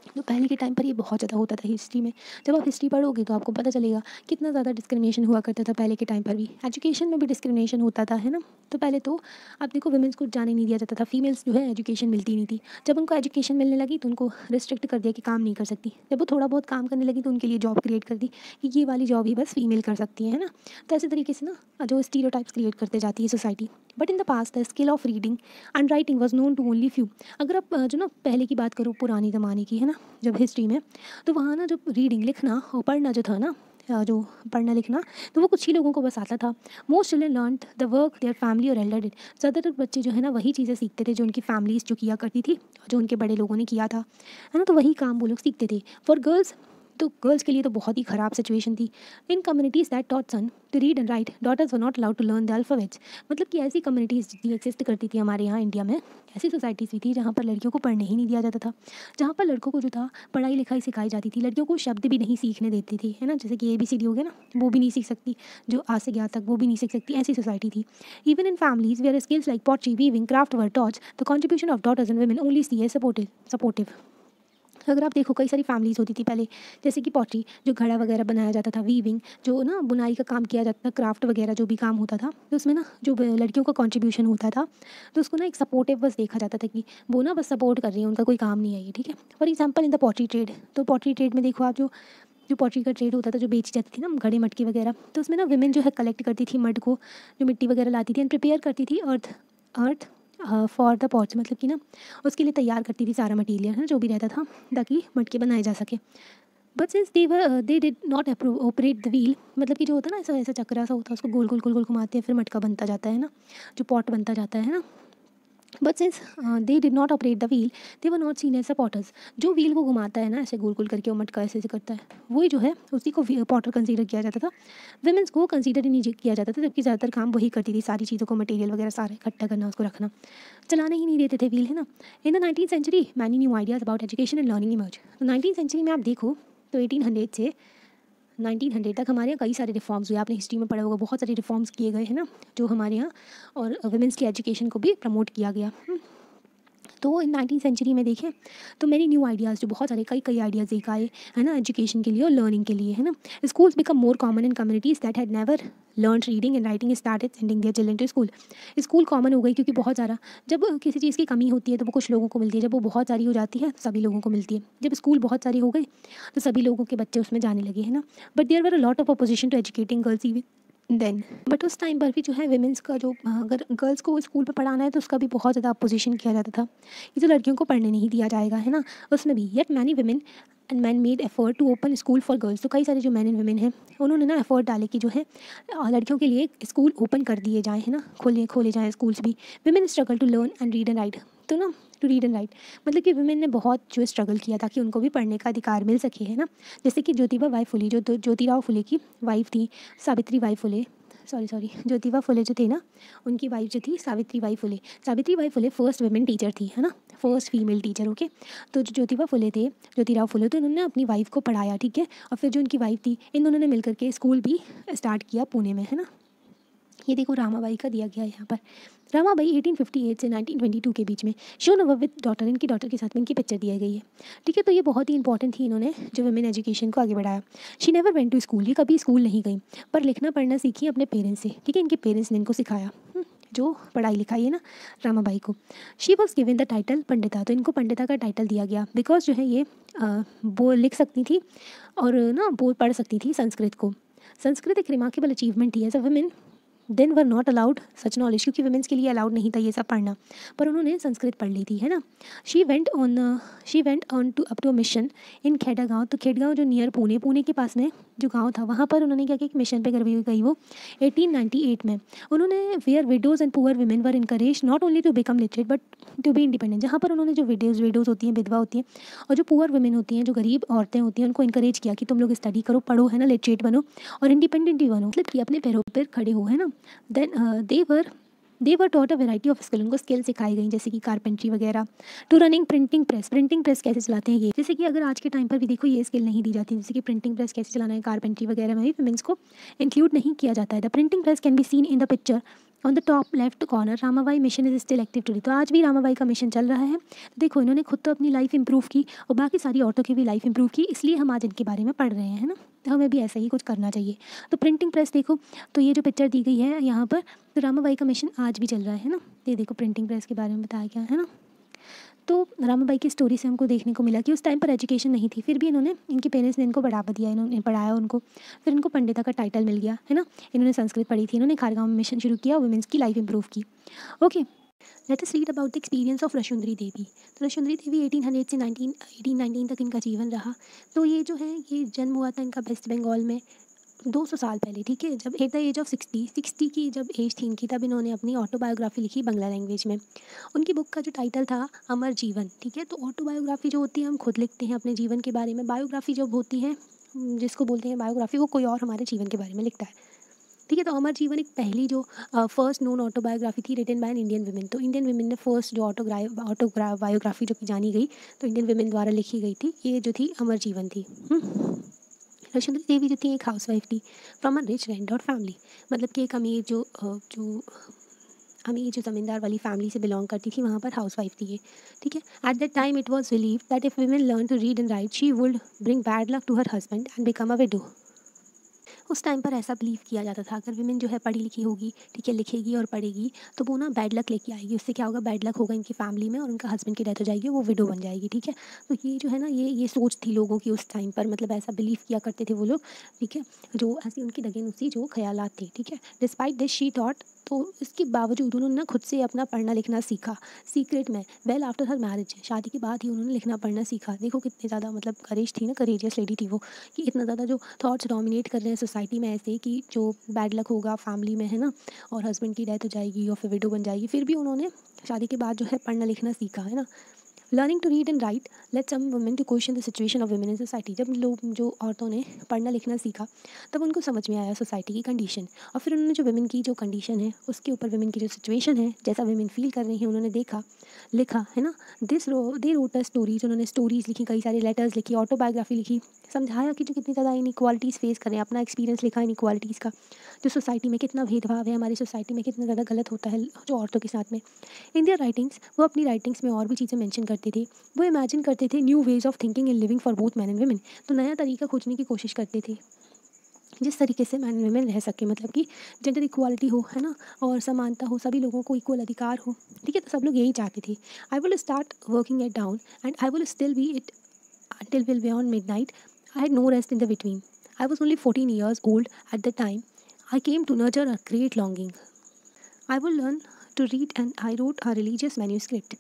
तो पहले के टाइम पर ये बहुत ज़्यादा होता था हिस्ट्री में। जब आप हिस्ट्री पढ़ोगे तो आपको पता चलेगा कितना ज़्यादा डिस्क्रिमिनेशन हुआ करता था पहले के टाइम पर भी। एजुकेशन में भी डिस्क्रिमिनेशन होता था, है ना। तो पहले तो आप देखो वुमेन्स को जाने नहीं दिया जाता था, फीमेल्स जो है एजुकेशन मिलती नहीं थी। जब उनको एजुकेशन मिलने लगी तो उनको रिस्ट्रिक्ट कर दिया कि काम नहीं कर सकती। जब वो थोड़ा बहुत काम करने लगी तो उनके लिए जॉब क्रिएट कर दी कि ये वाली जॉब ही बस फीमेल कर सकती है ना। तो ऐसे तरीके से ना जो स्टीरियोटाइप्स क्रिएट करते जाती है society. But in the past the skill of reading and writing was known to only few. अगर आप जो ना पहले की बात करो पुरानी ज़माने की, है ना, जब हिस्ट्री में, तो वहाँ ना जो रीडिंग लिखना और पढ़ना जो था ना, जो पढ़ना लिखना, तो वो कुछ ही लोगों को बस आता था। Most children learned the work their family और एल्डर डिड। ज़्यादातर बच्चे जो है ना वही चीज़ें सीखते थे जो उनकी फैमिलीज जो किया करती थी और जो उनके बड़े लोगों ने किया था, है ना, तो वही काम वो लोग सीखते थे। फॉर गर्ल्स, तो गर्ल्स के लिए तो बहुत ही ख़राब सिचुएशन थी। In communities that taught son to read and write, daughters were not allowed to learn the alphabets. मतलब कि ऐसी कम्युनिटीज़ जितनी एग्जिस्ट करती थी हमारे यहाँ इंडिया में, ऐसी सोसाइटीज़ भी थी जहाँ पर लड़कियों को पढ़ने ही नहीं दिया जाता था, जहाँ पर लड़कों को जो था पढ़ाई लिखाई सिखाई जाती थी, लड़कियों को शब्द भी नहीं सीखने देती थी, है ना, जैसे कि ABCD हो गया ना, वो भी नहीं सीख सकती, जो आज से गया तक वो भी नहीं सीख सकती, ऐसी सोसाइटी थी। Even in families where skills like pottery, weaving, craft were taught, the contribution of daughters and women only see a supportive. अगर आप देखो कई सारी फैमिलीज़ होती थी पहले, जैसे कि पॉटरी जो घड़ा वगैरह बनाया जाता था, वीविंग जो ना बुनाई का काम किया जाता था, क्राफ्ट वगैरह जो भी काम होता था, तो उसमें ना जो लड़कियों का कंट्रीब्यूशन होता था, तो उसको ना एक सपोर्टिव बस देखा जाता था कि वो ना बस सपोर्ट कर रही है, उनका कोई काम नहीं है ये, ठीक है। For example in the pottery trade, तो पॉटरी ट्रेड में देखो आप जो जो पॉटरी का ट्रेड होता था, जो बेची जाती थी ना घड़े मटके वगैरह, तो उसमें ना विमेन जो है कलेक्ट करती थी मड को, जो मिट्टी वगैरह लाती थी एंड प्रिपेयर करती थी अर्थ अर्थ फॉर द पॉट्स, मतलब कि ना उसके लिए तैयार करती थी सारा मटीरियल है जो भी रहता था, ताकि मटके बनाए जा सके। But since they did not operate the wheel, मतलब कि जो होता है ना ऐसा ऐसा चक्रा सा होता है, उसको गोल गोल गोल गोल घुमाते हैं, फिर मटका बनता जाता है ना, जो पॉट बनता जाता है ना। But since they did not operate the wheel, they were not seen as a potters. जो व्हील को घुमाता है ना ऐसे गोल गोल करके, वो मटका ऐसे ऐसे करता है, वही जो है उसी को पॉटर कंसीडर किया जाता था। वुमेन्स को कंसीडर ही नहीं किया जाता था, जबकि ज़्यादातर काम वही करती थी, सारी चीज़ों को मटेरियल वगैरह सारा इकट्ठा करना, उसको रखना, चलाने ही नहीं देते थे व्हील, है ना। In the 19th century many new ideas about education and learning emerge. तो 19th सेंचुरी में आप देखो तो 1800 से 1900 तक हमारे यहाँ कई सारे रिफॉर्म्स हुए, आपने हिस्ट्री में पढ़ा होगा, बहुत सारे रिफॉर्म्स किए गए हैं ना जो हमारे यहाँ, और वुमेंस की एजुकेशन को भी प्रमोट किया गया। तो इन 19th सेंचुरी में देखें तो मेरी न्यू आइडियाज़, जो बहुत सारे कई कई आइडियाज़ एक आए है ना एजुकेशन के लिए और लर्निंग के लिए, है ना। Schools become more common in communities that had never learn reading and writing started sending their children to school. School common हो गई क्योंकि बहुत ज़्यादा, जब किसी चीज़ की कमी होती है तो वो कुछ लोगों को मिलती है, जब वो बहुत सारी हो जाती है तो सभी लोगों को मिलती है। जब स्कूल बहुत सारी हो गई तो सभी लोगों के बच्चे उसमें जाने लगे, है ना। But there were a lot of opposition to educating girls even then. But उस टाइम पर भी जो है विमेंस का जो अगर गर्ल्स को स्कूल पर पढ़ाना है तो उसका भी बहुत ज़्यादा अपोजिशन किया जाता था, ये जो लड़कियों को पढ़ने नहीं दिया जाएगा, है ना, उसमें भी। Yet many women and man made effort to open school for girls. तो कई सारे जो मैन एंड वुमेन हैं उन्होंने ना एफर्ट डाले कि जो है लड़कियों के लिए स्कूल ओपन कर दिए जाएँ, है ना, खोले जाएँ स्कूल्स भी। Women struggle to learn and read and write. तो ना टू रीड एंड राइट मतलब कि वुमेन ने बहुत जो स्ट्रगल किया ताकि उनको भी पढ़ने का अधिकार मिल सके, है ना। जैसे कि ज्योतिबा बाई फुले, जो ज्योतिराव फुले की वाइफ थी, सावित्री बाई फुले, सॉरी ज्योतिबा फुले जो थे ना, उनकी वाइफ जो थी Savitri Bai Phule. Savitri Bai Phule first women teacher थी, है ना, फर्स्ट फीमेल टीचर। ओके, तो जो ज्योतिबा फुले थे, ज्योतिराव फुले, तो इन्होंने अपनी वाइफ को पढ़ाया, ठीक है। और फिर जो उनकी वाइफ थी, इन दोनों ने मिलकर के स्कूल भी स्टार्ट किया पुणे में, है ना। ये देखो रामाबाई का दिया गया है यहाँ पर। रामाबाई 1858 से 1922 के बीच में, शो नवर विद डॉटर, इनकी डॉटर के साथ में इनकी पिक्चर दी गई है, ठीक है। तो ये बहुत ही इंपॉर्टेंट थी, इन्होंने जो वुमेन एजुकेशन को आगे बढ़ाया। She never went to school, ये कभी स्कूल नहीं गई, पर लिखना पढ़ना सीखी अपने पेरेंट्स से, ठीक है। इनके पेरेंट्स ने इनको सिखाया, जो पढ़ाई लिखाई है ना रामाबाई को। She was given the title Pandita, तो इनको पंडिता का टाइटल दिया गया बिकॉज जो है ये बोल लिख सकती थी और ना बोल पढ़ सकती थी संस्कृत को। संस्कृत एक रिमार्केबल अचीवमेंट थी as a women, then were not allowed such knowledge, क्योंकि वुमेंस के लिए अलाउड नहीं था ये सब पढ़ना, पर उन्होंने संस्कृत पढ़ ली थी, है ना। She went on to up to mission in Kheda गाँव। तो खेड़गांव जो नियर पुणे के पास में जो गांव था, वहाँ पर उन्होंने क्या किया, एक मिशन पे गई वो 1898 में। उन्होंने where widows and poor women were encourage not only to become literate but to be independent. जहाँ पर उन्होंने जो विडोज़ होती हैं, विधवा होती हैं, और जो पुअर वुमेन होती हैं, जो गरीब औरतें होती हैं, उनको इनकरेज किया कि तुम लोग स्टडी करो, पढ़ो, है ना, लिटरेट बनो और इंडिपेंडेंट भी बनो, मतलब कि अपने पैरों पर खड़े हो, है ना। Then they were taught a variety of skill, उनको स्किल सिखाई गई, जैसे कि कारपेंट्री वगैरह, टू रनिंग प्रिंटिंग प्रेस कैसे चलाते हैं ये, जैसे कि अगर आज के टाइम पर भी देखो ये स्किल नहीं दी जाती, जैसे कि प्रिंटिंग प्रेस कैसे चलाना है, कारपेंट्री वगैरह में भी वुमेन्स को इंक्लूड नहीं किया जाता है। The printing press can be seen in the picture on the top left corner. Ramabai mission is still active today. तो आज भी रामाबाई का मिशन चल रहा है। तो देखो इन्होंने खुद तो अपनी लाइफ इंप्रूव की और बाकी सारी औरतों की भी लाइफ इंप्रूव की, इसलिए हम आज इनके बारे में पढ़ रहे हैं, है ना। तो हमें भी ऐसा ही कुछ करना चाहिए। तो प्रिंटिंग प्रेस देखो, तो ये जो पिक्चर दी गई है यहाँ पर, तो रामाबाई का मिशन आज भी चल रहा है ना। ये देखो प्रिंटिंग प्रेस के बारे में बताया गया है ना। तो रामाबाई की स्टोरी से हमको देखने को मिला कि उस टाइम पर एजुकेशन नहीं थी, फिर भी इन्होंने, इनके पेरेंट्स ने इनको बढ़ावा दिया, इन्होंने पढ़ाया उनको, फिर इनको पंडिता का टाइटल मिल गया, है ना। इन्होंने संस्कृत पढ़ी थी, इन्होंने खारगांव में मिशन शुरू किया, वुमेन्स की लाइफ इंप्रूव की। Okay, let us read about the experience of Rashsundari Devi. तो रशुंधरी देवी 1800 से 1819 तक इनका जीवन रहा। तो ये जो है, ये जन्म हुआ था इनका वेस्ट बंगाल में 200 साल पहले, ठीक है। जब एट द एज ऑफ 60 की जब एज थी इनकी, तब इन्होंने अपनी ऑटोबायोग्राफी लिखी बांग्ला लैंग्वेज में। उनकी बुक का जो टाइटल था अमर जीवन, ठीक है। तो ऑटोबायोग्राफी जो होती है, हम खुद लिखते हैं अपने जीवन के बारे में। बायोग्राफी जब होती है, जिसको बोलते हैं बायोग्राफी, वो कोई और हमारे जीवन के बारे में लिखता है, ठीक है। तो अमर जीवन एक पहली जो फर्स्ट नोन ऑटोबायोग्राफी थी written by an Indian women. तो इंडियन वुमेन ने फर्स्ट जो ऑटोबायोग्राफी जो कि जानी गई, तो इंडियन वुमेन द्वारा लिखी गई थी, ये जो थी अमर जीवन थी। रशुंधरी देवी जो थी एक हाउसवाइफ थी from a rich landlord family, मतलब कि एक अमीर जो ज़मींदार वाली फैमिली से बिलोंग करती थी, वहाँ पर हाउसवाइफ थी ये, ठीक है। At that time it was believe that if women learn to read and write she would bring bad luck to her husband and become a widow. उस टाइम पर ऐसा बिलीव किया जाता था अगर विमेन जो है पढ़ी लिखी होगी, ठीक है, लिखेगी और पढ़ेगी, तो वो ना बैड लक लेके आएगी। उससे क्या होगा, बैड लक होगा इनकी फैमिली में और उनका हस्बैंड की डेथ हो जाएगी, वो विडो बन जाएगी, ठीक है। तो ये जो है ना, ये सोच थी लोगों की उस टाइम पर, मतलब ऐसा बिलीव किया करते थे वो लोग, ठीक है, जो ऐसी उनकी दगेनुसी जो ख्यालात थे, ठीक है। डिस्पाइट दिस शी टॉट, तो इसके बावजूद उन्होंने ना खुद से अपना पढ़ना लिखना सीखा सीक्रेट में। वेल आफ्टर हर मैरिज, शादी के बाद ही उन्होंने लिखना पढ़ना सीखा। देखो कितने ज़्यादा मतलब करेज थी ना, करेजियस लेडी थी वो, कि इतना ज़्यादा जो थॉट्स डोमिनेट कर रहे हैं सोसाइटी में ऐसे कि जो बैड लक होगा फैमिली में, है ना, और हस्बैंड की डेथ हो जाएगी और फिर विडो बन जाएगी, फिर भी उन्होंने शादी के बाद जो है पढ़ना लिखना सीखा, है ना। Learning to read and write let some women to question the situation of women in society. जब लोग, जो औरतों ने पढ़ना लिखना सीखा, तब उनको समझ में आया सोसाइटी की कंडीशन, और फिर उन्होंने जो वुमेन की जो कंडीशन है उसके ऊपर, वुमेन की जो सिचुएशन है, जैसा वुमेन फील कर रही हैं, उन्होंने देखा, लिखा, है ना। दे रोट स्टोरीज, उन्होंने स्टोरीज लिखी, कई सारे लेटर्स लिखी, ऑटोबायोग्राफी लिखी, समझाया कि जो कितनी ज़्यादा इनइक्वालिटीज़ फेस कर रहे हैं, अपना एक्सपीरियंस लिखा इनइक्वालिटीज़ का, जो सोसाइटी में कितना भेदभाव है, हमारी सोसाइटी में कितना ज़्यादा गलत होता है जो औरतों के साथ में। इन दियर राइटिंग्स, वो अपनी राइटिंग्स में और भी चीज़ें मेंशन करते थे। वो इमेजिन करते थे new ways of thinking and living for both man and women. तो नया तरीका खोजने की कोशिश करते थे जिस तरीके से मैन एंड वुमेन रह सके, मतलब कि जेंडर इक्वालिटी हो, है ना, और समानता हो, सभी लोगों को इक्वल अधिकार हो, ठीक है। तो सब लोग यही चाहते थे। I will start working it down and I will still be it until well beyond midnight. I had no rest in the between. I was only 14 years old at the time. I came to nurture a great longing. I will learn to read and I wrote a religious manuscript.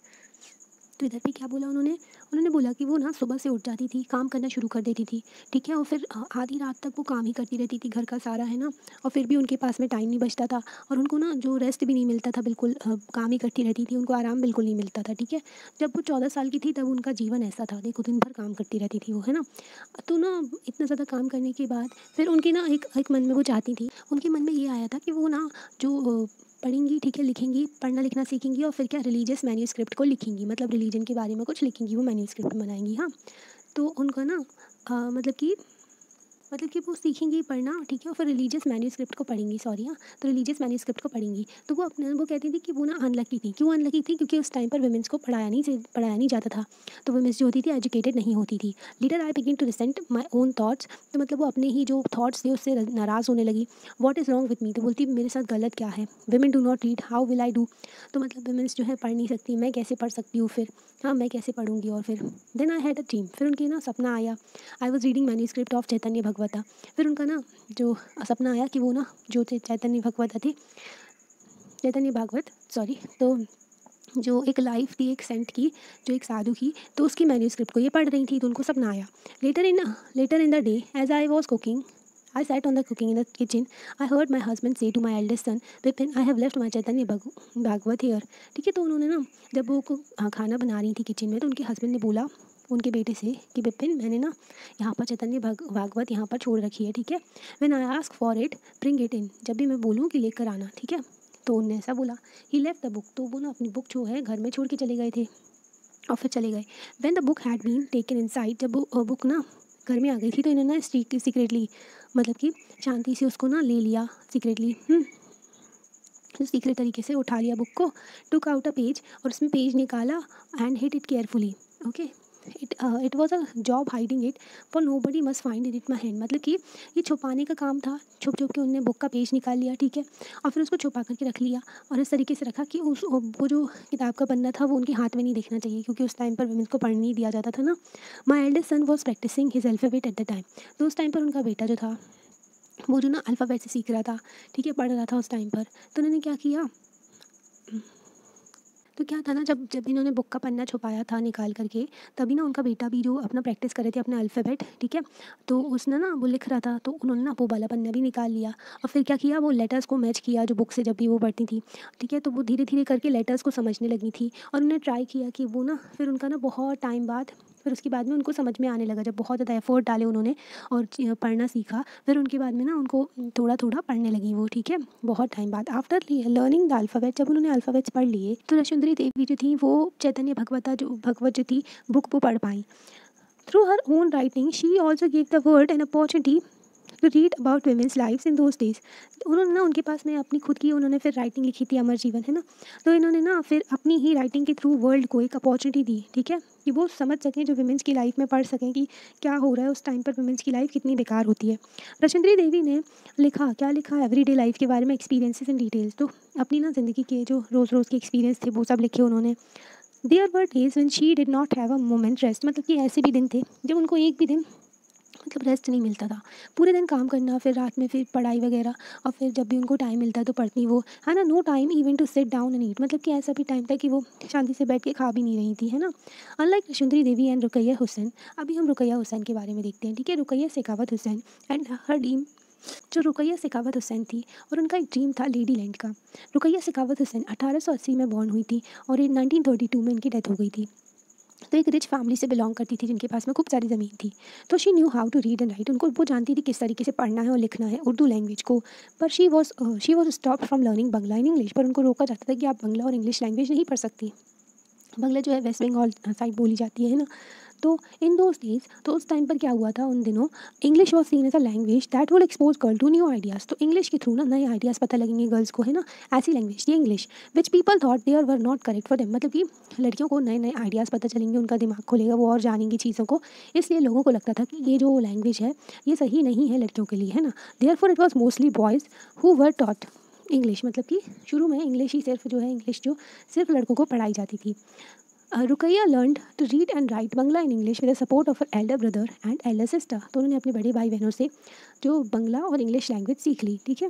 तो इधर पे क्या बोला उन्होंने, उन्होंने बोला कि वो ना सुबह से उठ जाती थी, काम करना शुरू कर देती थी, ठीक है, और फिर आधी रात तक वो काम ही करती रहती थी, घर का सारा, है ना, और फिर भी उनके पास में टाइम नहीं बचता था, और उनको ना जो रेस्ट भी नहीं मिलता था, बिल्कुल काम ही करती रहती थी, उनको आराम बिल्कुल नहीं मिलता था, ठीक है। जब वो 14 साल की थी तब उनका जीवन ऐसा था, देखो दिन भर काम करती रहती थी वो, है ना। तो ना इतना ज़्यादा काम करने के बाद फिर उनकी ना एक मन में वो चाहती थी, उनके मन में ये आया था कि वो ना जो पढ़ेंगी, ठीक है, लिखेंगी, पढ़ना लिखना सीखेंगी, और फिर क्या रिलीजियस मैन्यूस्क्रिप्ट को लिखेंगी, मतलब रिलीजन के बारे में कुछ लिखेंगी, वो मैन्यूस्क्रिप्ट बनाएंगी। हाँ, तो उनका ना मतलब कि वो सीखेंगी पढ़ना, ठीक है, और फिर रिलीजियस मैन्यूस्क्रिप्ट को पढ़ेंगी, सॉरी, हाँ, तो रिलीजियस मैन्यूस्क्रिप्ट को पढ़ेंगी। तो वो कहती थी कि वो ना अनलकी थी। क्यों अनलकी थी? क्योंकि उस टाइम पर वुमेंस को पढ़ाया नहीं जाता था, तो वुमेंस जो होती थी एजुकेटेड नहीं होती थी। Later I begin to resent my own thoughts, तो मतलब वो अपने ही जो थॉट्स थे उससे नाराज़ होने लगी। What is wrong with me, तो बोलती मेरे साथ गलत क्या है। Women do not read, how will I do, तो मतलब वुमेंस जो है पढ़ नहीं सकती, मैं कैसे पढ़ सकती हूँ फिर, हाँ मैं कैसे पढ़ूँगी। और फिर then I had a dream, फिर उनकी ना सपना आया। I was reading manuscript of Chaitanya Bhagavata, फिर उनका ना जो सपना आया कि वो ना जो थे चैतन्य भगवत थे, चैतन्य भागवत, सॉरी, तो जो एक लाइफ थी एक सेंट की, जो एक साधु की, तो उसकी मैन्यूस्क्रिप्ट को ये पढ़ रही थी, तो उनको सपना आया। Later in the day as I was cooking, I sat on the cooking in the kitchen. I heard my husband say to my eldest son, Vipin, I have left my Chaitanya Bhagavad here. ठीक है, तो उन्होंने ना जब वो खाना बना रही थी किचन में, तो उनके हस्बैंड ने बोला उनके बेटे से कि विपिन, मैंने ना यहाँ पर चैतन्य भागवत यहाँ पर छोड़ रखी है, ठीक है। When I ask for it bring it in, जब भी मैं बोलूँ कि लेकर आना, ठीक है। तो उन्होंने ऐसा बोला। ही लेफ्ट द बुक, तो वो ना अपनी बुक जो है घर में छोड़ के चले गए थे और फिर चले गए। When the book had been taken inside, जब वो बुक ना घर में आ गई थी, तो इन्होंने सीक्रेटली, मतलब कि शांति से उसको ना ले लिया सीक्रेटली, सीक्रेट तरीके से उठा लिया बुक को, टुक आउट अ पेज, और उसमें पेज निकाला and hid it carefully, okay. It was a job hiding it for nobody must find it it my hand, मतलब कि ये छुपाने का काम था। छुप छुप के उन्होंने बुक का पेज निकाल लिया, ठीक है, और फिर उसको छुपा करके रख लिया, और इस तरीके से रखा कि वो जो किताब का पन्ना था वो उनके हाथ में नहीं देखना चाहिए, क्योंकि उस टाइम पर वुमेन्स को पढ़ने नहीं दिया जाता था ना। My eldest son was practising his alphabet at the time, तो उस टाइम पर उनका बेटा जो था वो जो ना अल्फ़ाबेट से सीख रहा था, ठीक है, पढ़ रहा था उस टाइम पर। तो उन्होंने क्या किया, तो क्या था ना, जब जब इन्होंने बुक का पन्ना छुपाया था निकाल करके, तभी ना उनका बेटा भी जो अपना प्रैक्टिस कर रहे थे अपना अल्फ़ाबेट, ठीक है, तो उसने ना वो लिख रहा था, तो उन्होंने ना वो वाला पन्ना भी निकाल लिया, और फिर क्या किया, वो लेटर्स को मैच किया जो बुक से जब भी वो पढ़ती थी, ठीक है। तो वो धीरे धीरे करके लेटर्स को समझने लगी थी, और उन्होंने ट्राई किया कि वो ना, फिर उनका ना बहुत टाइम बाद, फिर उसके बाद में उनको समझ में आने लगा, जब बहुत ज़्यादा एफर्ट डाले उन्होंने और पढ़ना सीखा, फिर उनके बाद में ना उनको थोड़ा थोड़ा पढ़ने लगी वो, ठीक है, बहुत टाइम बाद। आफ्टर लर्निंग द अल्फ़ाबेट, जब उन्होंने अल्फ़ाबेट्स पढ़ लिए, तो रशुंदरी देवी जो थी वो चैतन्य भगवत जो थी बुक वो पढ़ पाई। Through her own writing she also give the world an opportunity to read about women's lives in those days. उन्होंने ना उनके पास में अपनी खुद की उन्होंने फिर राइटिंग लिखी थी अमर जीवन, है ना। तो इन्होंने ना फिर अपनी ही राइटिंग के थ्रू वर्ल्ड को एक अपॉर्चुनिटी दी, ठीक है, कि वो समझ सकें, जो वीमेंस की लाइफ में पढ़ सकें कि क्या हो रहा है उस टाइम पर, वीमेंस की लाइफ कितनी बेकार होती है। रचंद्री देवी ने लिखा, क्या लिखा, एवरीडे लाइफ के बारे में, एक्सपीरियंसेस एंड डिटेल्स। तो अपनी ना ज़िंदगी के जो रोज़ रोज़ के एक्सपीरियंस थे वो सब लिखे उन्होंने। There were days when she did not have a moment rest, मतलब कि ऐसे भी दिन थे जब उनको एक भी दिन मतलब रेस्ट नहीं मिलता था। पूरे दिन काम करना, फिर रात में फिर पढ़ाई वगैरह, और फिर जब भी उनको टाइम मिलता तो पढ़ती वो, है ना। No time even to sit down and eat, मतलब कि ऐसा भी टाइम था कि वो शांति से बैठ के खा भी नहीं रही थी, है ना। अनलाइक रशुंदरी देवी एंड रुकैया हुसैन, अभी हम रुकैया हुसैन के बारे में देखते हैं, ठीक है। Rokeya Sakhawat Hossain and her dream, जो रुकैया शेखावत हुसैन थी और उनका एक ड्रीम था लेडी लैंड का। रुकैया शेखावत हुसैन 1880 में बॉर्न हुई थी और 1932 में इनकी डेथ हो गई थी। तो एक रिच फैमिली से बिलोंग करती थी जिनके पास में खूब सारी ज़मीन थी। तो she knew how to read and write, उनको वो जानती थी किस तरीके से पढ़ना है और लिखना है उर्दू लैंग्वेज को। पर she was stop from learning Bangla in English, पर उनको रोका जाता था कि आप बंगला और इंग्लिश लैंग्वेज नहीं पढ़ सकती। बंगला जो है वेस्ट बंगाल साइड बोली जाती है ना। तो इन दोज डेज, तो उस टाइम पर क्या हुआ था उन दिनों, English was seen as a language that will expose girl to new ideas. तो इंग्लिश के थ्रू ना नए आइडियाज़ पता लगेंगे गर्ल्स को, है ना। ऐसी लैंग्वेज थी English which people thought there were not correct for them, मतलब कि लड़कियों को नए नए आइडियाज़ पता चलेंगे, उनका दिमाग खुलेगा, वो और जानेंगी चीज़ों को। इसलिए लोगों को लगता था कि ये जो लैंग्वेज है ये सही नहीं है लड़कियों के लिए, है ना। Therefore it was mostly boys who were taught English, मतलब कि शुरू में इंग्लिश ही सिर्फ जो है, इंग्लिश जो सिर्फ लड़कों को पढ़ाई जाती थी। Rokeya learned to read and write Bangla in English with the support of elder brother and elder sister. तो उन्होंने अपने बड़े भाई बहनों से जो बंगला और इंग्लिश लैंग्वेज सीख ली, ठीक है।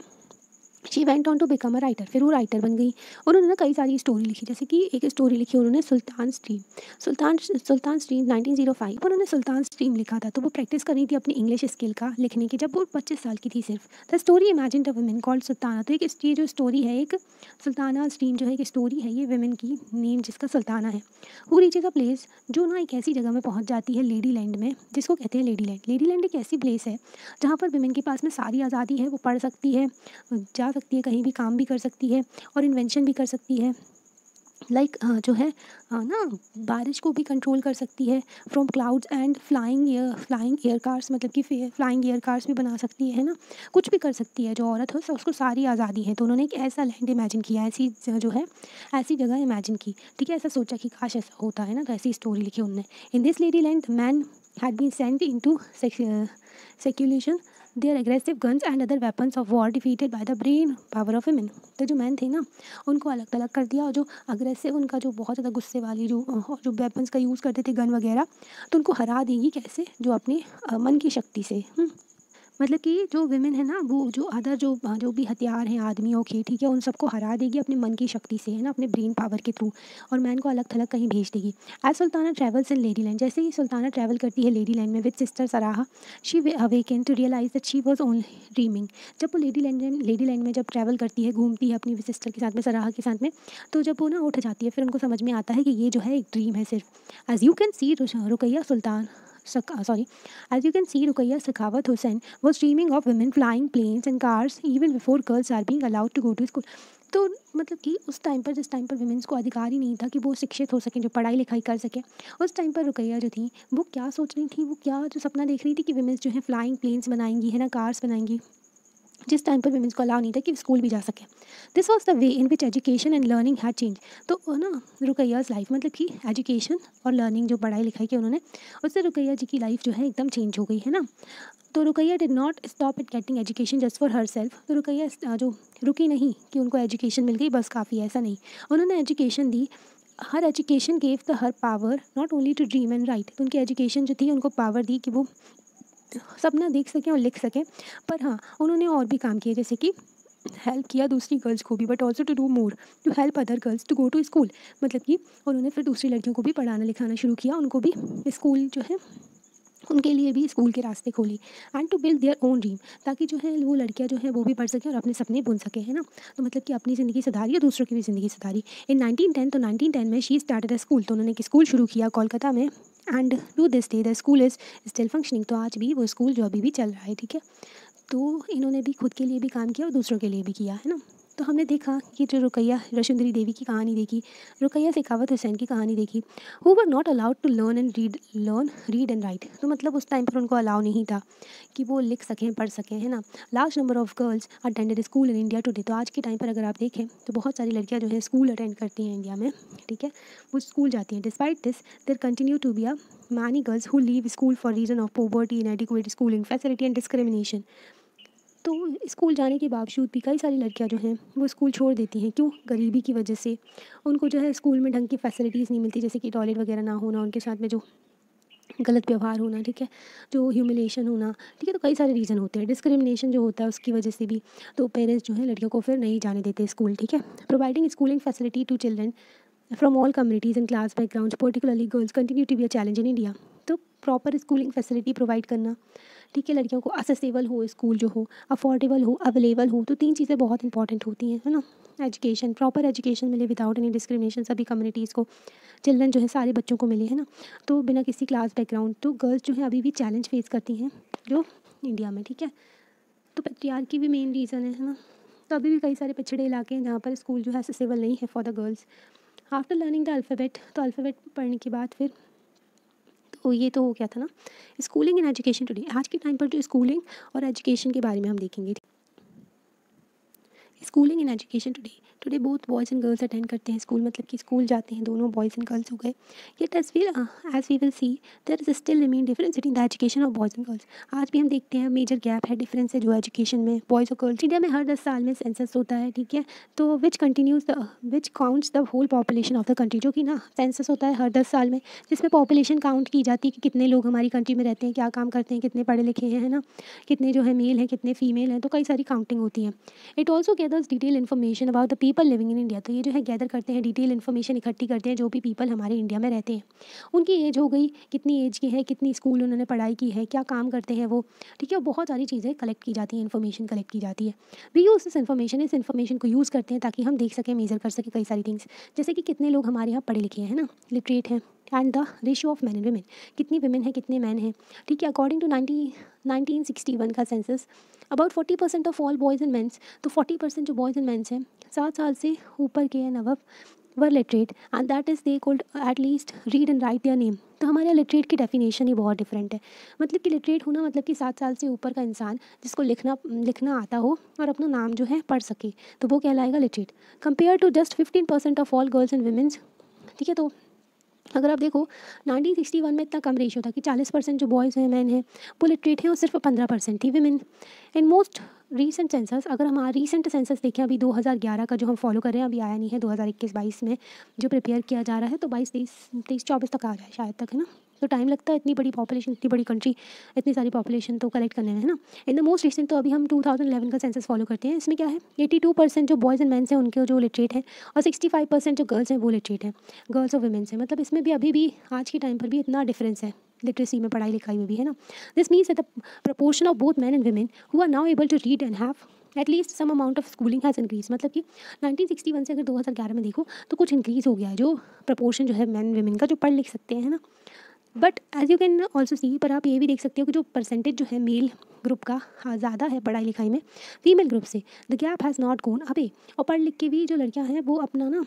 She went on to become a writer, फिर वो राइटर बन गई। और उन्होंने कई सारी स्टोरी लिखी, जैसे कि एक स्टोरी लिखी उन्होंने सुल्तान स्ट्रीम। सुल्तान स्ट्रीम 1905 उन्होंने सुल्तान स्ट्रीम लिखा था। तो वो प्रैक्टिस कर रही थी अपनी इंग्लिश स्किल का लिखने की, जब वो 25 साल की थी सिर्फ। The story imagine a women called Sultana. तो एक ये जो स्टोरी है, एक सुल्ताना स्ट्रीम जो है एक स्टोरी है, ये वुमेन की नेम जिसका सुल्ताना है। हु रीचेज अ प्लेस, जो ना एक ऐसी जगह में पहुंच जाती है लेडी लैंड में, जिसको कहते हैं लेडी लैंड। लेडी लैंड एक ऐसी प्लेस है जहाँ पर वुमेन के पास में सारी आज़ादी है, वो पढ़ सकती है, जा सकती है, कहीं भी काम भी कर सकती है और इन्वेंशन भी कर सकती है। लाइक जो है ना, बारिश को भी कंट्रोल कर सकती है from clouds and flying air cars, मतलब कि फ्लाइंग एयर कार्स भी बना सकती है ना। कुछ भी कर सकती है जो औरत हो, उसको सारी आज़ादी है। तो उन्होंने एक ऐसा लैंड इमेजिन किया, ऐसी जो है ऐसी जगह इमेजिन की, ठीक है। ऐसा सोचा कि काश ऐसा होता है ना, तो ऐसी स्टोरी लिखी उन्होंने। In this lady land man had been sent into seclusion their aggressive guns and other weapons of war defeated by the brain power of women. तो जो मैन थे ना, उनको अलग अलग कर दिया, और जो अग्रेसिव उनका जो बहुत ज़्यादा गुस्से वाली जो वेपन्स का यूज़ करते थे, गन वगैरह, तो उनको हरा देगी कैसे, जो अपने मन की शक्ति से। मतलब कि जो विमेन है ना, वो जो अदर जो भी हथियार हैं आदमियों के, ठीक है, उन सबको हरा देगी अपने मन की शक्ति से, है ना, अपने ब्रेन पावर के थ्रू, और मैन को अलग थलग कहीं भेज देगी। As Sultana travels in lady land, जैसे ही सुल्ताना ट्रैवल करती है लेडी लैंड में with sister Sara, she awaken to realise that she was only dreaming. जब वो लेडी लैंड में जब ट्रैवल करती है, घूमती है अपनी सिस्टर के साथ में, सराहा के साथ में, तो जब वो ना उठ जाती है, फिर उनको समझ में आता है कि ये जो है एक ड्रीम है सिर्फ। As you can see Rokeya As you can see, Ruqayya Sakhawat Hussain was dreaming of women flying planes and cars even before girls are being allowed to go to school. तो मतलब कि उस टाइम पर, जिस time पर women's को अधिकार ही नहीं था कि वो शिक्षित हो सकें, जो पढ़ाई लिखाई कर सकें, उस टाइम पर रुकैया जो थी वो क्या सोच रही थी, वो क्या जो सपना देख रही थी कि वुमेन्स जो है फ्लाइंग प्लेन्स बनाएंगी, है ना, कार्स बनाएंगी, जिस टाइम पर वुमेन्स को अलाउ नहीं था कि स्कूल भी जा सके। This was the way in which education and learning had change. तो ना रुकैयाज़ लाइफ, मतलब कि एजुकेशन और लर्निंग, जो पढ़ाई लिखाई की उन्होंने, उससे रुकैया जी की लाइफ जो है एकदम चेंज हो गई, है ना। तो Rokeya did not stop it getting education just for her self. तो रुकैया जो रुकी नहीं कि उनको एजुकेशन मिल गई बस काफ़ी, ऐसा नहीं, उन्होंने एजुकेशन दी। Her education gave the her power not only to dream and write. तो उनकी एजुकेशन जो थी उनको पावर दी कि वो सपना देख सकें और लिख सकें। पर हाँ, उन्होंने और भी काम किए, जैसे कि हेल्प किया दूसरी गर्ल्स को भी, but also to do more to help other girls to go to school. मतलब कि उन्होंने फिर दूसरी लड़कियों को भी पढ़ाना लिखाना शुरू किया, उनको भी स्कूल जो है, उनके लिए भी स्कूल के रास्ते खोली। And to build their own dream, ताकि जो है वो लड़कियां जो है वो भी पढ़ सकें और अपने सपने बुन सकें, है ना। तो मतलब कि अपनी ज़िंदगी सुधारी और दूसरों की भी ज़िंदगी सुधारी। इन 1910, तो 1910 में शी स्टार्टेड अ स्कूल। तो उन्होंने एक स्कूल शुरू किया कोलकाता में। And to this day the school is still functioning. तो आज भी वो स्कूल जो अभी भी चल रहा है, ठीक है। तो इन्होंने भी खुद के लिए भी काम किया और दूसरों के लिए भी किया, है ना। तो हमने देखा कि जो रुकैया रशुंदरी देवी की कहानी देखी, रुकैया शेखावत हुसैन की कहानी देखी, who were not allowed to learn read and write. तो मतलब उस टाइम पर उनको अलाउ नहीं था कि वो लिख सकें, पढ़ सकें, है ना। Large number of girls attended school in India today. तो आज के टाइम पर अगर आप देखें तो बहुत सारी लड़कियां जो है स्कूल अटेंड करती हैं इंडिया में, ठीक है, वो स्कूल जाती हैं। Despite this there continue to be a many girls who leave school for reason of poverty, inadequate schooling facility and discrimination. तो स्कूल जाने के बावजूद भी कई सारी लड़कियां जो हैं वो स्कूल छोड़ देती हैं। क्यों? गरीबी की वजह से। उनको जो है स्कूल में ढंग की फैसिलिटीज़ नहीं मिलती, जैसे कि टॉयलेट वगैरह ना होना, उनके साथ में जो गलत व्यवहार होना, ठीक है, जो ह्यूमिलेशन होना, ठीक है। तो कई सारे रीज़न होते हैं। डिस्क्रिमिनेशन जो होता है उसकी वजह से भी तो पेरेंट्स जो है लड़कियों को फिर नहीं जाने देते स्कूल, ठीक है। Providing schooling facility to children from all communities and class background particularly girls continue to be a challenge in India. तो प्रॉपर स्कूलिंग फैसिलिटी प्रोवाइड करना, ठीक है, लड़कियों को असेसेबल हो, स्कूल जो हो अफोर्डेबल हो, अवेलेबल हो, तो 3 चीज़ें बहुत इंपॉर्टेंट होती हैं, है ना। एजुकेशन, प्रॉपर एजुकेशन मिले विदाउट एनी डिस्क्रिमिनेशन सभी कम्युनिटीज़ को, चिल्ड्रन जो है सारे बच्चों को मिले, है ना। तो बिना किसी क्लास बैकग्राउंड, तो गर्ल्स जो है अभी भी चैलेंज फेस करती हैं जो इंडिया में, ठीक है। तो पैट्रियार्की भी मेन रीज़न है ना। तो अभी भी कई सारे पिछड़े इलाके हैं जहाँ पर स्कूल जो है असेसेबल नहीं है for the girls. After learning the alphabet, तो अल्फ़ाबेट पढ़ने के बाद फिर तो ये तो हो गया था ना स्कूलिंग इन एजुकेशन टुडे। आज के टाइम पर जो स्कूलिंग और एजुकेशन के बारे में हम देखेंगे। Schooling in education today both boys and girls attend करते हैं स्कूल, मतलब कि स्कूल जाते हैं दोनों बॉयज़ एंड गर्ल्स हो गए। ये तस्वीर as we will see there is still remain difference between the education of boys and girls. आज भी हम देखते हैं मेजर गैप है, डिफरेंस है जो एजुकेशन में बॉयज़ और गर्ल्स। इंडिया में हर 10 साल में सेंसस होता है, ठीक है। तो which counts the whole population of the country. जो कि ना सेंसस होता है हर 10 साल में, जिसमें पॉपुलेशन काउंट की जाती है कि कितने लोग हमारी कंट्री में रहते हैं, क्या काम करते हैं, कितने पढ़े लिखे हैं, है ना, कितने जो है मेल हैं, कितने फीमेल हैं। तो कई सारी काउंटिंग होती है। It also gathers detail information about the people living in India. तो ये जो है गैदर करते हैं, डिटेल इन्फॉर्मेशन इकट्ठी करते हैं जो भी पीपल हमारे इंडिया में रहते हैं। उनकी एज हो गई, कितनी एज की है, कितनी स्कूल उन्होंने पढ़ाई की है, क्या काम करते हैं वो, ठीक है। बहुत सारी चीज़ें कलेक्ट की जाती हैं, इन्फॉर्मेशन कलेक्ट की जाती है। वी यूज़ दिस इन्फॉर्मेशन, इस इन्फॉर्मेशन को यूज़ करते हैं ताकि हम देख सकें, मेजर कर सकें कई सारी थिंग्स, जैसे कि कितने लोग हमारे यहाँ पढ़े लिखे हैं, है ना, लिटरेट हैं, and the ratio of man and women, कितनी वुमेन है कितने मैन हैं, ठीक है। अकॉर्डिंग टू 1961 का census about 40% of all boys and mens. तो 40% जो बॉयज़ एंड मेंस हैं 7 साल से ऊपर के and above were literate, and that is they could at least read and right their name. तो हमारे यहाँ लिटरेट की डेफिनेशन ही बहुत डिफरेंट है। मतलब कि लिटरेट होना मतलब कि 7 साल से ऊपर का इंसान जिसको लिखना आता हो और अपना नाम जो है पढ़ सके, तो वो कहलाएगा literate. Compare to just 15% of all girls and womens, ठीक है। तो अगर आप देखो 1961 में इतना कम रेशियो था कि 40% जो बॉयज़ हैं, मैन हैं, वो लिटरेट हैं और सिर्फ 15% थी women. In most recent census, अगर हमारा रीसेंट सेंसस देखें अभी 2011 का जो हम फॉलो कर रहे हैं, अभी आया नहीं है, 2021-22 में जो प्रिपेयर किया जा रहा है, तो 23-24 तक आ जाए शायद तक, है ना। तो टाइम लगता है, इतनी बड़ी पॉपुलेशन, इतनी बड़ी कंट्री, इतनी सारी पॉपुलेशन तो कलेक्ट करने में, है ना। इन द मोस्ट रिसेंट, तो अभी हम 2011 का सेंसस फॉलो करते हैं। इसमें क्या है, 82% जो बॉयज़ एंड मेंस हैं उनके जो लिटरेट हैं, और 65% जो गर्ल्स हैं वो लिटरेट हैं, गर्ल्स और वुमेन्स हैं। मतलब इसमें भी अभी भी आज के टाइम पर भी इतना डिफरेंस है लिटरेसी में, पढ़ाई लिखाई में भी, है ना। This means that the proportion of both man and women who are now able to read and have at least some amount of schooling has increase. मतलब कि 1961 से अगर 2011 में देखो तो कुछ इंक्रीज़ हो गया है जो प्रपोर्शन जो है मैन वुमेन का, जो पढ़ लिख सकते हैं, है ना। But as you can also see, पर आप ये भी देख सकते हो कि जो परसेंटेज जो है मेल ग्रुप का ज़्यादा है पढ़ाई लिखाई में फीमेल ग्रुप से, the gap has not gone away. और पढ़ लिख के भी जो लड़कियां हैं वो अपना ना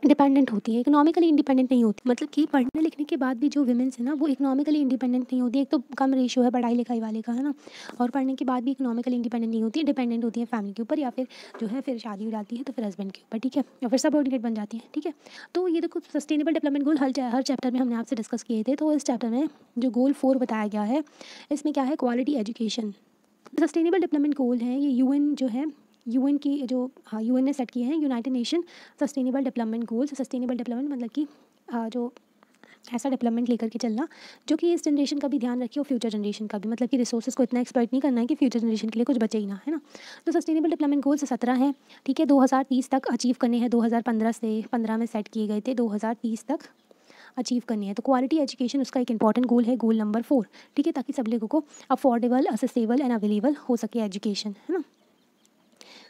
डिपेंडेंट होती है, इकोनॉमिकली इंडिपेंडेंट नहीं होती। मतलब कि पढ़ने लिखने के बाद भी जो वुमेन्स है ना वो इकोनॉमिकली इंडिपेंडेंट नहीं होती। एक तो कम रेशियो है पढ़ाई लिखाई वाले का, है ना, और पढ़ने के बाद भी इकोनॉमिकली इंडिपेंडेंट नहीं होती, डिपेंडेंट होती है फैमिली के ऊपर, या फिर जो है फिर शादी हो जाती है तो फिर हस्बैंड के ऊपर, ठीक है, या फिर सबऑर्डिनेट बन जाती है, ठीक है। तो ये देखो सस्टेनेबल डेवलपमेंट गोल हर चैप्टर में हमने आपसे डिस्कस किए थे। तो इस चैप्टर में जो गोल 4 बताया गया है, इसमें क्या है, quality education. Sustainable development goal है ये यूएन जो है, यूएन की जो यूएन ने सेट किए हैं, United nation sustainable development goals. Sustainable development मतलब कि जो ऐसा डेवलपमेंट लेकर के चलना जो कि इस जनरेशन का भी ध्यान रखे और फ्यूचर जनरेशन का भी, मतलब कि रिसोर्सेज को इतना एक्सप्लॉइट नहीं करना है कि फ्यूचर जनरेशन के लिए कुछ बचे ही ना, है ना। तो सस्टेनेबल डेवलपमेंट गोल्स 17 हैं, ठीक है, 2030 तक अचीव करने हैं। 2015 में सेट किए गए थे, 2030 तक अचीव करनी है। तो क्वालिटी एजुकेशन उसका एक इंपॉर्टेंट गोल है, गोल नंबर 4, ठीक है, ताकि सब लोगों को अफोर्डेबल, असेसेबल एंड अवेलेबल हो सके एजुकेशन, है ना।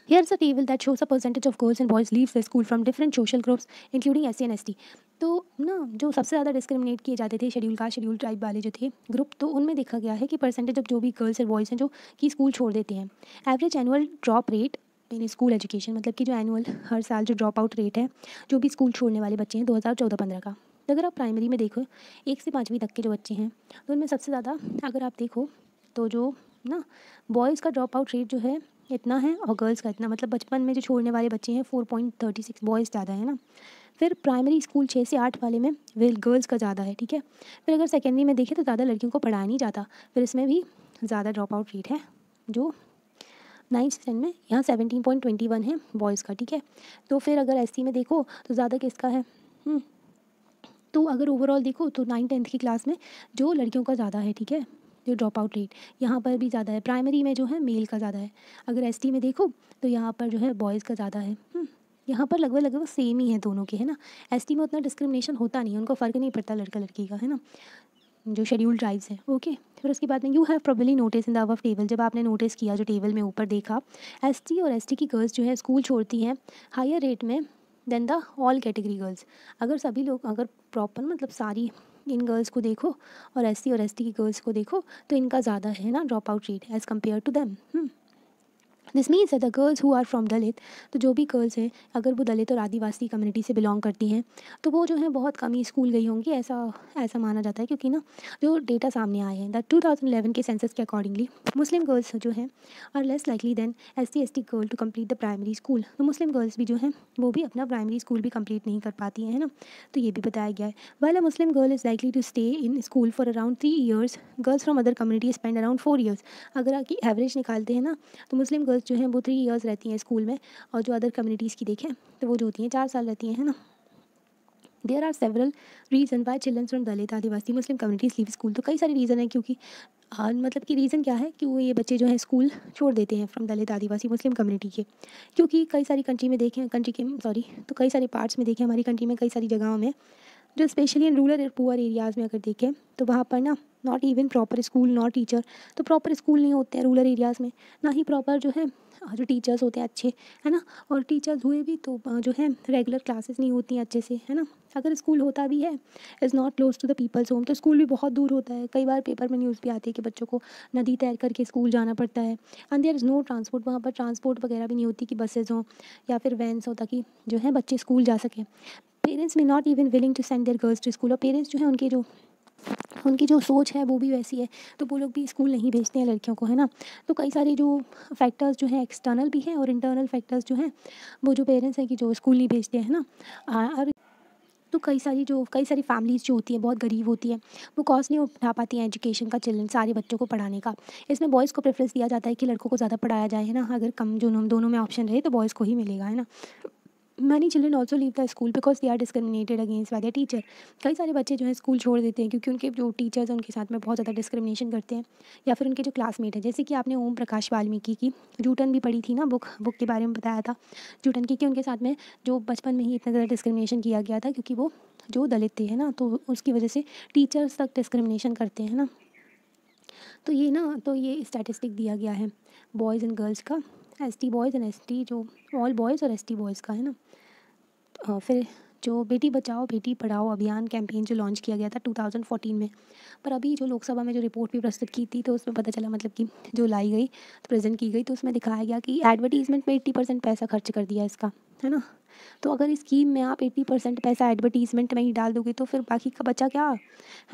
Here's a table that shows the percentage of girls and boys leaves the school from different social groups including SC and ST। तो ना जो सबसे ज़्यादा डिस्क्रिमिनेट किए जाते थे शेड्यूल कास्ट, शेड्यूल ट्राइब वाले जो थे ग्रुप, तो उनमें देखा गया है कि परसेंटेज ऑफ जो भी गर्ल्स और बॉयज़ हैं जो कि स्कूल छोड़ देते हैं। Average annual drop rate in school education, मतलब कि जो एनुअल हर साल जो ड्रॉप आउट रेट है जो भी स्कूल छोड़ने वाले बच्चे हैं 2014-15 का। तो अगर आप प्राइमरी में देखो 1 से 5वीं तक के जो बच्चे हैं तो उनमें सबसे ज़्यादा अगर आप देखो तो जो ना बॉयज़ का ड्रॉप आउट रेट जो है इतना है और गर्ल्स का इतना, मतलब बचपन में जो छोड़ने वाले बच्चे हैं 4.36 बॉयज़ ज़्यादा है ना। फिर प्राइमरी स्कूल 6 से 8 वाले में गर्ल्स का ज़्यादा है, ठीक है। फिर अगर सेकेंडरी में देखें तो ज़्यादा लड़कियों को पढ़ाया नहीं जाता, फिर इसमें भी ज़्यादा ड्रॉप आउट रेट है जो 9th स्टैंड में यहाँ 17.21 है बॉयज़ का, ठीक है। तो फिर अगर एससी में देखो तो ज़्यादा किसका है, तो अगर ओवरऑल देखो तो 9th-10th की क्लास में जो लड़कियों का ज़्यादा है, ठीक है, जो ड्रॉप आउट रेट यहाँ पर भी ज़्यादा है। प्राइमरी में जो है मेल का ज़्यादा है। अगर एसटी में देखो तो यहाँ पर जो है बॉयज़ का ज़्यादा है। यहाँ पर लगभग लगभग सेम ही है दोनों के, है ना। एसटी में उतना डिस्क्रिमिनेशन होता नहीं है, उनको फ़र्क नहीं पड़ता लड़का लड़की का, है ना, जो शेड्यूल्ड ट्राइब्स हैं। ओके, फिर उसके बाद में you have probably notice in the above table, जब आपने नोटिस किया जो टेबल में ऊपर देखा, एसटी और एसटी की गर्ल्स जो है स्कूल छोड़ती हैं हायर रेट में than the all category girls. अगर सभी लोग अगर प्रॉपर मतलब सारी इन गर्ल्स को देखो और एससी और एसटी की गर्ल्स को देखो तो इनका ज़्यादा है ना drop out rate as compare to them. This means the girls who are from Dalit, तो जो भी गर्ल्स हैं अगर वो दलित और आदिवासी कम्युनिटी से बिलोंग करती हैं तो वो जो है बहुत कम ही स्कूल गई होंगी, ऐसा माना जाता है। क्योंकि ना जो डेटा सामने आए हैं द 2011 के सेंसस के अकॉर्डिंगली मुस्लिम गर्ल्स जो हैं are less likely than SC/ST girl to complete the primary school. तो मुस्लिम गर्ल्स भी जो हैं वो भी अपना प्राइमरी स्कूल भी कंप्लीट नहीं कर पाती हैं, है ना। तो ये भी बताया गया है। While a Muslim girl is likely to stay in school for around 3 years, girls from other community spend around 4 years। अगर आपकी एवरेज निकालते हैं ना तो मुस्लिम गर्ल्स जो हैं वो 3 years रहती हैं स्कूल में, और जो अदर कम्युनिटीज़ की देखें तो वो जो होती हैं 4 साल रहती हैं, है ना। There are several reason why children from Dalit Adivasi Muslim communities leave school. तो कई सारे रीज़न है, क्योंकि मतलब कि रीज़न क्या है कि वो ये बच्चे जो हैं स्कूल छोड़ देते हैं from Dalit Adivasi Muslim community के। क्योंकि कई सारी कंट्री में देखें तो कई सारे पार्ट्स में देखें हमारी कंट्री में कई सारी जगहों में जो स्पेशली इन रूरल और पुअर एरियाज़ में अगर देखें तो वहाँ पर ना not even proper school not teacher, तो प्रॉपर स्कूल नहीं होते हैं रूरल एरियाज़ में, ना ही प्रॉपर जो है जो टीचर्स होते हैं अच्छे, है ना। और टीचर्स हुए भी तो जो है रेगुलर क्लासेस नहीं होती हैं अच्छे से, है ना। अगर स्कूल होता भी है is not close to the peoples home, तो स्कूल भी बहुत दूर होता है। कई बार पेपर में न्यूज़ भी आती है कि बच्चों को नदी तैर करके स्कूल जाना पड़ता है। And there is no transport, वहाँ पर ट्रांसपोर्ट वगैरह भी नहीं होती कि बसेज हों या फिर वैन्स हो ताकि जो है बच्चे स्कूल जा सकें। पेरेंट्स में not even willing to send their girls to school, और पेरेंट्स जो है उनकी जो सोच है वो भी वैसी है, तो वो लोग भी स्कूल नहीं भेजते हैं लड़कियों को, है ना। तो कई सारे जो फैक्टर्स जो हैं एक्सटर्नल भी हैं और इंटरनल फैक्टर्स जो हैं वो जो पेरेंट्स हैं कि जो स्कूल नहीं भेजते हैं, है ना। और तो कई सारी फैमिलीज़ जो होती हैं बहुत गरीब होती हैं, वो कॉस्ट नहीं उठा पाती हैं एजुकेशन का, चिल्ड्रन सारे बच्चों को पढ़ाने का। इसमें बॉयज़ को प्रेफरेंस दिया जाता है कि लड़कों को ज़्यादा पढ़ाया जाए, है ना। अगर कम जो दोनों में ऑप्शन रहे तो बॉयज़ को ही मिलेगा, है ना। Many children also leave the school because they are discriminated against by the teacher. कई सारे बच्चे जो हैं स्कूल छोड़ देते हैं क्योंकि उनके जो टीचर्स हैं उनके साथ में बहुत ज़्यादा डिस्क्रिमिनेशन करते हैं, या फिर उनके जो क्लासमेट हैं। जैसे कि आपने ओम प्रकाश वाल्मीकि की जूटन भी पढ़ी थी ना, बुक के बारे में बताया था जूटन की, कि उनके साथ में जो बचपन में ही इतना ज़्यादा डिस्क्रिमिनेशन किया गया था क्योंकि वो जो दलित थे, है ना। तो उसकी वजह से टीचर्स तक डिस्क्रिमिनेशन करते हैं ना। तो ये स्टैटिस्टिक दिया गया है बॉयज़ एंड गर्ल्स का, ST बॉयज़ एंड ST जो ऑल बॉयज़ और ST बॉयज़ का, है ना। फिर जो बेटी बचाओ बेटी पढ़ाओ अभियान कैंपेन जो लॉन्च किया गया था 2014 में, पर अभी जो लोकसभा में जो रिपोर्ट भी प्रस्तुत की थी तो उसमें पता चला, मतलब कि जो लाई गई तो प्रेजेंट की गई तो उसमें दिखाया गया कि एडवर्टीज़मेंट में 80% पैसा खर्च कर दिया इसका, है ना। तो अगर इस स्कीम में आप 80% पैसा एडवर्टीज़मेंट में ही डाल दोगे तो फिर बाकी का बचा क्या,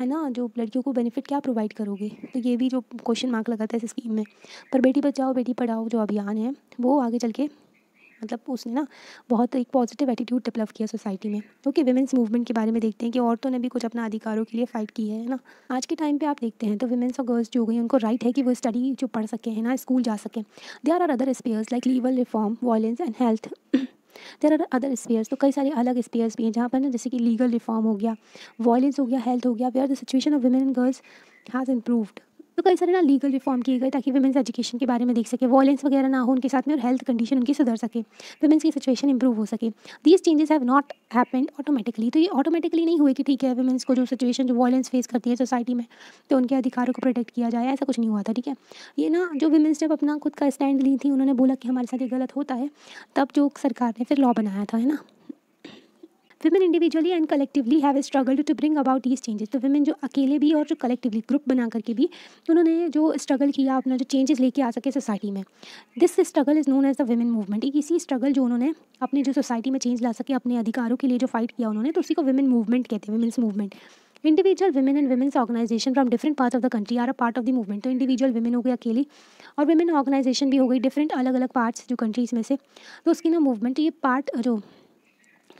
है ना। जो लड़कियों को बेनिफिट क्या प्रोवाइड करोगे, तो ये भी जो क्वेश्चन मार्क लगाता है इस स्कीम में। पर बेटी बचाओ बेटी पढ़ाओ जो अभियान है वो आगे चल के मतलब उसने ना बहुत एक पॉजिटिव एटीट्यूड डेवलप किया सोसाइटी में। ओके, विमेंस मूवमेंट के बारे में देखते हैं कि औरतों ने भी कुछ अपना अधिकारों के लिए फ़ाइट की है ना। आज के टाइम पे आप देखते हैं तो विमेंस और गर्ल्स जो हो गई उनको राइट है कि वो स्टडी जो पढ़ सकें, है ना, स्कूल जा सकें। There are other spheres like legal reform violence and health there are other spheres, तो कई सारे अलग स्पेयर्स भी हैं जहाँ पर ना जैसे कि लीगल रिफॉर्म हो गया, वायलेंस हो गया, हेल्थ हो गया, where the situation of women and girls has improved. तो कई सारे ना लीगल रिफॉर्म किए गए ताकि वुमेन्स एजुकेशन के बारे में देख सके, वायलेंस वगैरह ना हो उनके साथ में और हेल्थ कंडीशन उनकी सुधर सके, वुमेन्स की सिचुएशन इंप्रूव हो सके। These changes have not happened automatically, तो ये ऑटोमेटिकली नहीं हुए कि ठीक है वुमेन्स को जो सिचुएशन जो वायलेंस फेस करती है सोसाइटी में तो उनके अधिकारों को प्रोटेक्ट किया जाए, ऐसा कुछ नहीं हुआ था, ठीक है। ये ना जो वुमेन्स जब अपना खुद का स्टैंड ली थी, उन्होंने बोला कि हमारे साथ ये गलत होता है, तब जो सरकार ने फिर लॉ बनाया था, है ना। Women individually and collectively have struggled to bring about these changes. तो विमेन जो अकेले भी और जो कलेक्टिवली ग्रुप बना करके भी उन्होंने जो स्ट्रगल किया, अपना जो चेंजेस लेके आ सके सोसाइटी में, this struggle is known as the women movement. एक इसी स्ट्रगल जो उन्होंने अपनी जो सोसाइटी में चेंज ला सके, अपने अधिकारों के लिए जो फाइट किया उन्होंने, तो उसी को विमेन मूवमेंट कहते हैं, women's movement. Individual women and women's organisation from different parts of the country are a part of the movement. तो इंडिविजुअल विमेन हो गई अकेली, और विमेन ऑर्गेनाइजेशन भी हो गई डिफरेंट अलग अलग पार्ट्स जो कंट्रीज़ में से, तो उसकी ना मूवमेंट, ये पार्ट जो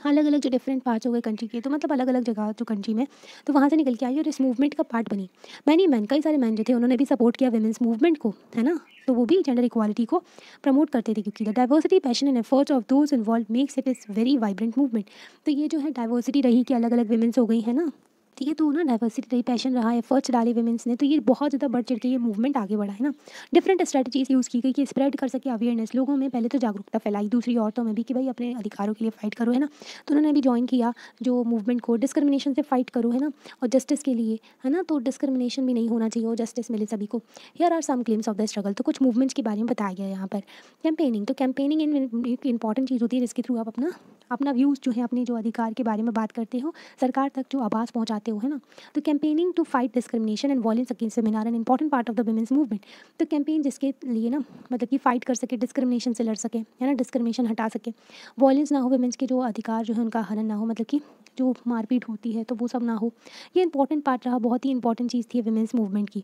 अलग अलग जो डिफरेंट पार्ट्स हो गए कंट्री के, तो मतलब अलग अलग जगह जो कंट्री में, तो वहाँ से निकल के आई और इस मूवमेंट का पार्ट बनी। मैनी मैन, कई सारे मैन जो थे उन्होंने भी सपोर्ट किया विमेंस मूवमेंट को, है ना, तो वो भी जेंडर इक्वालिटी को प्रमोट करते थे, क्योंकि the diversity passion and efforts of those involve makes it is very vibrant movement. तो ये जो है डाइवर्सिटी रही कि अलग अलग विमेंस हो गई है ना, ठीक है, तो ना डाइवर्सिटी रही, पैशन रहा, एफर्ट्स डाले विमेंस ने, तो ये बहुत ज़्यादा बढ़ चढ़ के ये मूवमेंट आगे बढ़ा है ना। डिफरेंट स्ट्रेटजीज यूज़ की गई कि स्प्रेड कर सके अवेयरनेस लोगों में, पहले तो जागरूकता फैलाई दूसरी औरतों में भी कि भाई अपने अधिकारों के लिए फ़ाइट करो, है ना। तो उन्होंने भी ज्वाइन किया जो मूवमेंट को, डिस्क्रिमिनेशन से फ़ाइट करो, है ना, और जस्टिस के लिए, है ना, तो डिस्क्रिमिनेशन भी नहीं होना चाहिए और जस्टिस मिले सभी को। Here are some claims of the struggle. तो कुछ मूवमेंट्स के बारे में बताया गया है यहाँ पर। कैंपेनिंग, तो कैंपेनिंग एक इंपॉर्टेंट चीज़ होती है जिसके थ्रू आप अपना अपना व्यूज़ जो है, अपने जो अधिकार के बारे में बात करते हो, सरकार तक जो आवाज़ पहुँचाते हो, है ना। तो campaigning to fight discrimination and violence against women are an important part of the women's movement. तो कैंपेन जिसके लिए ना, मतलब कि फ़ाइट कर सके, डिस्क्रिमिनेशन से लड़ सके, है ना, डिस्क्रिमिनेशन हटा सके, वॉयलेंस ना हो, वुमेन्स के जो अधिकार जो है उनका हनन ना हो, मतलब कि जो मारपीट होती है तो वो सब ना हो। ये इंपॉर्टेंट पार्ट रहा, बहुत ही इंपॉर्टेंट चीज़ थी वुमेन्स मूवमेंट की,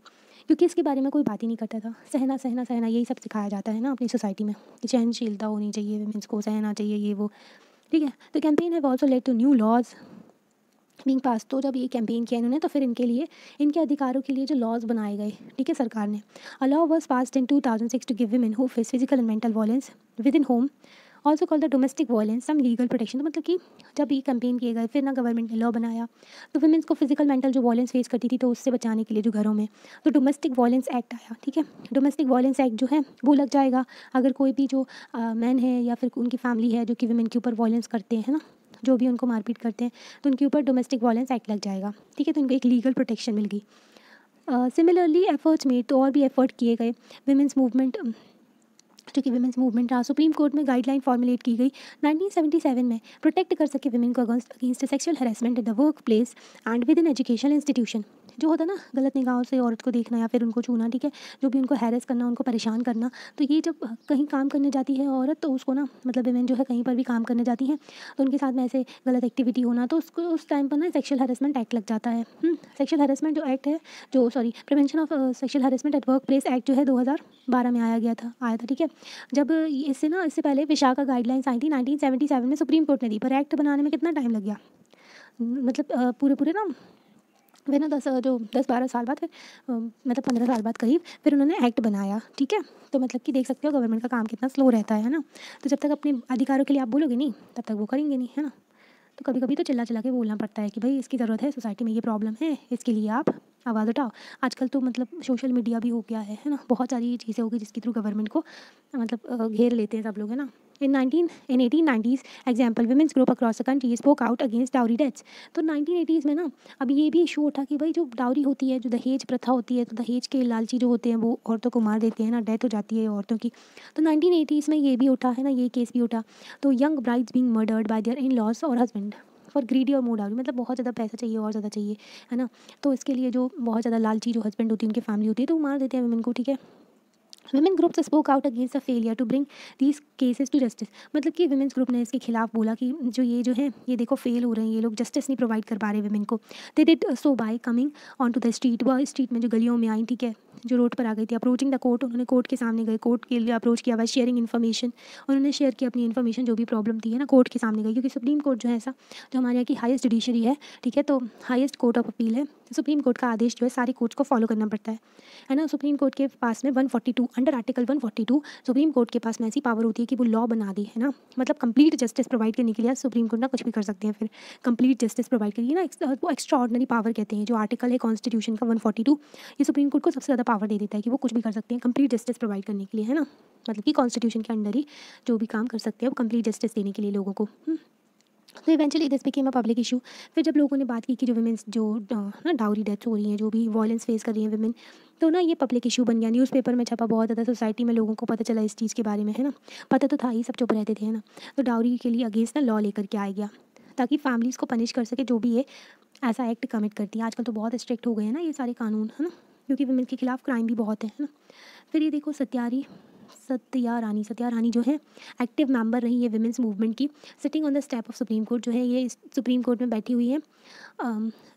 क्योंकि इसके बारे में कोई बात ही नहीं करता था। सहना सहना सहना यही सब सिखाया जाता है ना अपनी सोसाइटी में, कि सहनशीलता होनी चाहिए, वुमेन्स को सहना चाहिए, ये वो, ठीक है। तो campaign have also led to new laws being pass. तो जब ये कैंपेन किया इन्होंने, तो फिर इनके लिए, इनके अधिकारों के लिए जो लॉज बनाए गए, ठीक है, सरकार ने। A law was passed in 2006 to give women who face physical and mental violence within home, also called the domestic violence, some legal protection. तो मतलब कि जब ये कैंपेन किए गए, फिर ना गवर्नमेंट ने लॉ बनाया, तो वुमेन्स को फिजिकल मेंटल जो वायलेंस फेस करती थी, तो उससे बचाने के लिए जो घरों में, तो डोमेस्टिक वायलेंस एक्ट आया, ठीक है। डोमेस्टिक वायलेंस एक्ट जो है वो लग जाएगा अगर कोई भी जो मैन है या फिर उनकी फैमिली है जो कि वुमेन के ऊपर वायलेंस करते हैं ना, जो भी उनको मारपीट करते हैं, तो उनके ऊपर डोमेस्टिक वायलेंस एक्ट लग जाएगा, ठीक है। तो उनको एक लीगल प्रोटेक्शन मिल गई। सिमिलरली एफर्ट्स मेड, तो और भी एफर्ट किए गए विमेंस मूवमेंट, जो कि विमेंस मूवमेंट रहा। सुप्रीम कोर्ट में गाइडलाइन फॉर्मुलेट की गई 1977 में, प्रोटेक्ट कर सके विमेन को against sexual harassment in the work place and with in educational institution. जो होता है ना गलत निगाहों से औरत को देखना या फिर उनको छूना, ठीक है, जो भी उनको हैरेस करना, उनको परेशान करना, तो ये जब कहीं काम करने जाती है औरत, तो उसको ना, मतलब विमेन जो है कहीं पर भी काम करने जाती हैं, तो उनके साथ में ऐसे गलत एक्टिविटी होना, तो उसको उस टाइम पर ना सेक्शुअल हरेसमेंट एक्ट लग जाता है। सेक्शुअल हरेसमेंट जो एक्ट है, जो sorry prevention of sexual harassment at work place act जो है 2012 में आया था, ठीक है। जब इससे पहले विशाखा गाइडलाइंस आई थी 1977 में, सुप्रीम कोर्ट ने दी, पर एक्ट बनाने में कितना टाइम लग गया, मतलब पूरे ना फिर ना 10-12 साल बाद, फिर मतलब 15 साल बाद करीब, फिर उन्होंने एक्ट बनाया, ठीक है। तो मतलब कि देख सकते हो गवर्नमेंट का काम कितना स्लो रहता है ना। तो जब तक अपने अधिकारों के लिए आप बोलोगे नहीं, तब तक वो करेंगे नहीं, है ना। तो कभी कभी तो चिल्ला चिल्ला के बोलना पड़ता है कि भाई इसकी ज़रूरत है, सोसाइटी में ये प्रॉब्लम है, इसके लिए आप आवाज़ उठाओ। आजकल तो मतलब सोशल मीडिया भी हो गया है ना, बहुत सारी चीज़ें हो गई जिसके थ्रू गवर्नमेंट को मतलब घेर लेते हैं सब लोग, है ना। In 1890s example women's group across the country spoke out against dowry deaths. तो 1980s में ना अब ये भी इशू उठा कि भाई जो डाउरी होती है, जो दहेज प्रथा होती है, तो दहेज के लालची जो होते हैं वो औरतों को मार देते हैं ना, डेथ हो जाती है औरतों की। तो 1980s में ये भी उठा है ना, ये केस भी उठा। तो young brides being murdered by their in laws और हस्बैंड फॉर ग्रीडी और मोर डाउरी, मतलब बहुत ज़्यादा पैसा चाहिए और ज़्यादा चाहिए, है ना। तो इसके लिए जो बहुत ज़्यादा लालची जो हस्बैंड होती है, उनकी फैमिली होती है, तो वो मार देते हैं वुमेन को, ठीक है। Women groups spoke out against the failure to bring these cases to justice. मतलब कि वुमेन्स ग्रुप ने इसके खिलाफ बोला कि जो है ये देखो फेल हो रहे हैं, ये लोग जस्टिस नहीं प्रोवाइड कर पा रहे वुमेन को। They did so by coming on to the street, वह स्ट्रीट में जो गलियों में आई, ठीक है, जो रोड पर आ गई थी, अप्रोचिंग द कोर्ट, उन्होंने कोर्ट के सामने गए, कोर्ट के लिए अप्रोच किया, बाय शेयरिंग इन्फॉर्मेशन, उन्होंने शेयर किया अपनी इन्फॉर्मेशन, जो भी प्रॉब्लम थी, है ना, कोर्ट के सामने गई। क्योंकि सुप्रीम कोर्ट जो है ऐसा, जो हमारे यहाँ की हाईएस्ट जुडिशरी है, ठीक है, तो हाईएस्ट कोर्ट ऑफ अपील है, सुप्रीम कोर्ट का आदेश जो है सारी कोर्ट्स को फॉलो करना पड़ता है ना। सुप्रीम कोर्ट के पास में 142 अंडर आर्टिकल 142 सुप्रीम कोर्ट के पास में ऐसी पावर होती है कि वो लॉ बना दी, है ना। मतलब कंप्लीट जस्टिस प्रोवाइड करने के लिए सुप्रीम कोर्ट ना कुछ भी कर सकते हैं, फिर कंप्लीट जस्टिस प्रोवाइड करिए ना, वो एक्स्ट्रा ऑर्डिनरी पावर कहते हैं। जो आर्टिकल है कॉन्स्टिट्यूशन का 142, ये सुप्रीम कोर्ट को सबसे ज़्यादा पावर दे देता है कि वो कुछ भी कर सकते हैं कंप्लीट जस्टिस प्रोवाइड करने के लिए, है ना। मतलब कि कॉन्स्टिट्यूशन के अंडर ही जो भी काम कर सकते हैं वो कंप्लीट जस्टिस देने के लिए लोगों को। तो eventually this became a public issue. फिर जब लोगों ने बात की कि जो वुमेन्स जो ना डाउरी डेथ्स हो रही हैं, जो भी वायलेंस फेस कर रही हैं वुमेन, तो ना ये पब्लिक इशू बन गया, न्यूज़पेपर में छपा, बहुत ज़्यादा सोसाइटी में लोगों को पता चला इस चीज़ के बारे में, है ना। पता तो था ही, सब चुप रहते थे, है ना। तो डाउरी के लिए अगेंस्ट ना लॉ लेकर के आ गया। ताकि फैमिलीज़ को पनिश कर सके जो भी ये ऐसा एक्ट कमिट करती है। आजकल तो बहुत स्ट्रिक्ट हो गए हैं ना ये सारे कानून, है ना, क्योंकि वुमेन के खिलाफ क्राइम भी बहुत है ना। फिर ये देखो सत्या रानी जो है एक्टिव मेंबर रही है विमेंस मूवमेंट की, sitting on the step of supreme court, जो है ये सुप्रीम कोर्ट में बैठी हुई है,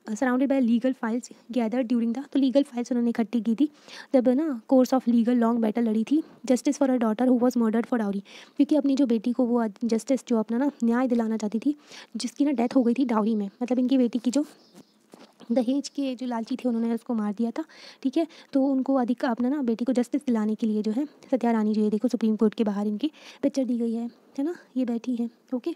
surrounded by legal files gather during the, तो लीगल फाइल्स उन्होंने इकट्ठी की थी जब ना course of legal long battle लड़ी थी justice for a daughter who was murdered for dowry, क्योंकि अपनी जो बेटी को वो जस्टिस जो अपना ना न्याय दिलाना चाहती थी, जिसकी ना डेथ हो गई थी डाउरी में, मतलब इनकी बेटी की जो दहेज के जो लालची थे उन्होंने उसको मार दिया था, ठीक है। तो उनको अधिक अपना ना बेटी को जस्टिस दिलाने के लिए जो है सत्या रानी जो है देखो सुप्रीम कोर्ट के बाहर इनकी पिक्चर दी गई है ना, ये बैठी है। ओके,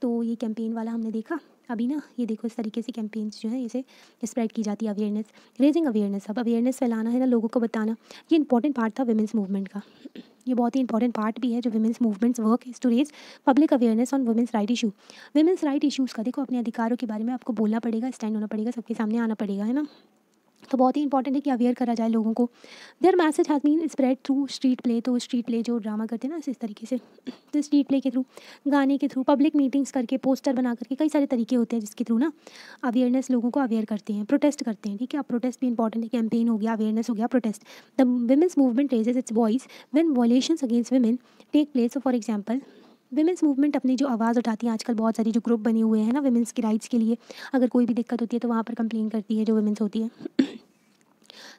तो ये कैंपेन वाला हमने देखा। अभी ना ये देखो इस तरीके से कैंपेन्स जो है इसे स्प्रेड की जाती है, अवेयरनेस, रेजिंग अवेयरनेस। अब अवेयरनेस फैलाना है ना, लोगों को बताना, ये इंपॉर्टेंट पार्ट था वुमेंस मूवमेंट का। ये बहुत ही इंपॉर्टेंट पार्ट भी है जो women's movements work is to raise public awareness on women's right issue. Women's right issues का देखो अपने अधिकारों के बारे में आपको बोलना पड़ेगा, स्टैंड होना पड़ेगा, सबके सामने आना पड़ेगा, है ना। तो बहुत ही इंपॉर्टेंट है कि अवेयर करा जाए लोगों को। Their message has been spread through street play, तो स्ट्रीट प्ले जो ड्रामा करते हैं ना इस तरीके से, तो स्ट्रीट प्ले के थ्रू, गाने के थ्रू, पब्लिक मीटिंग्स करके, पोस्टर बना करके, कई सारे तरीके होते हैं जिसके थ्रू ना अवेयरनेस लोगों को अवेयर करते हैं, प्रोटेस्ट करते हैं, ठीक है। अब प्रोटेस्ट भी इंपॉर्टेंट है, कैंपेन हो गया, अवेयरनेस हो गया, protest. The women's movement raises its voice when violations against women take place. For example women's movement अपनी जो आवाज़ उठाती है, आजकल बहुत सारी जो ग्रुप बने हुए हैं ना विमेंस की राइट्स के लिए, अगर कोई भी दिक्कत होती है तो वहाँ पर कंप्लेन करती है जो विमेंस होती है।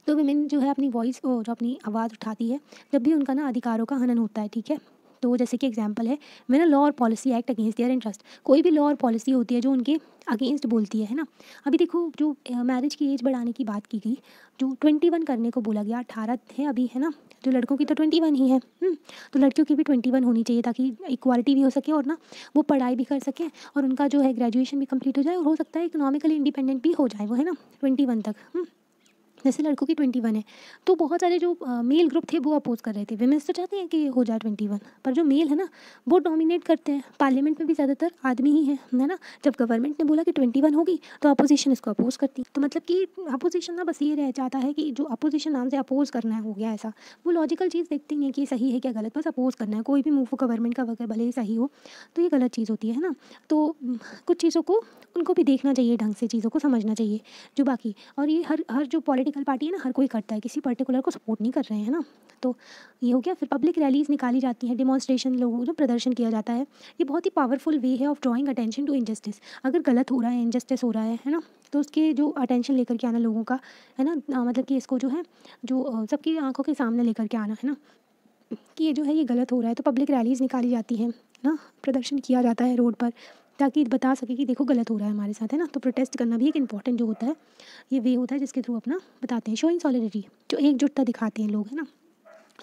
तो विमेन जो है अपनी वॉइस को, जो अपनी आवाज़ उठाती है जब भी उनका ना अधिकारों का हनन होता है, ठीक है। तो जैसे कि एग्जांपल है व्हेन अ लॉ और policy act against their interest, कोई भी लॉ और पॉलिसी होती है जो उनके अगेंस्ट बोलती है ना। अभी देखो जो मैरिज की एज बढ़ाने की बात की गई, जो 21 करने को बोला गया, 18 है अभी, है ना, जो लड़कों की तो 21 ही है, तो लड़कियों की भी 21 होनी चाहिए ताकि इक्वालिटी भी हो सके और ना वो पढ़ाई भी कर सकें और उनका जो है ग्रेजुएशन भी कंप्लीट हो जाए और हो सकता है इकोनॉमिकली इंडिपेंडेंट भी हो जाए वो, है ना, 21 तक। जैसे लड़कों की 21 है, तो बहुत सारे जो मेल ग्रुप थे वो अपोज कर रहे थे। विमेंस तो चाहते हैं कि ये हो जाए 21, पर जो मेल है ना वो डोमिनेट करते हैं। पार्लियामेंट में भी ज़्यादातर आदमी ही है ना। जब गवर्नमेंट ने बोला कि 21 होगी तो अपोजिशन इसको अपोज करती। तो मतलब कि अपोजिशन ना बस ये रह जाता है कि जो अपोजिशन नाम से अपोज करना है हो गया ऐसा, वो लॉजिकल चीज़ देखते नहीं है कि सही है क्या गलत, बस अपोज करना है। कोई भी मूव गवर्नमेंट का अगर भले ही सही हो तो ये गलत चीज़ होती है ना। तो कुछ चीज़ों को उनको भी देखना चाहिए, ढंग से चीज़ों को समझना चाहिए जो बाकी। और ये हर हर जो पॉलिटिकल पार्टी है ना, हर कोई करता है, किसी पर्टिकुलर को सपोर्ट नहीं कर रहे हैं ना। तो ये हो गया। फिर पब्लिक रैलीज निकाली जाती हैं, डेमोन्स्ट्रेशन, लोगों जो प्रदर्शन किया जाता है। ये बहुत ही पावरफुल वे है of drawing attention to injustice. अगर गलत हो रहा है, इनजस्टिस हो रहा है ना, तो उसके जो अटेंशन लेकर के आना लोगों का, है ना, मतलब कि इसको जो है जो सबकी आंखों के सामने लेकर के आना, है ना, कि ये जो है ये गलत हो रहा है। तो पब्लिक रैलीज निकाली जाती हैं ना, प्रदर्शन किया जाता है रोड पर, ताकि बता सके कि देखो गलत हो रहा है हमारे साथ, है ना। तो प्रोटेस्ट करना भी एक इंपॉर्टेंट जो होता है, ये वे होता है जिसके थ्रू अपना बताते हैं, शोइंग सॉलिडिटी, जो एकजुटता दिखाते हैं लोग, है ना,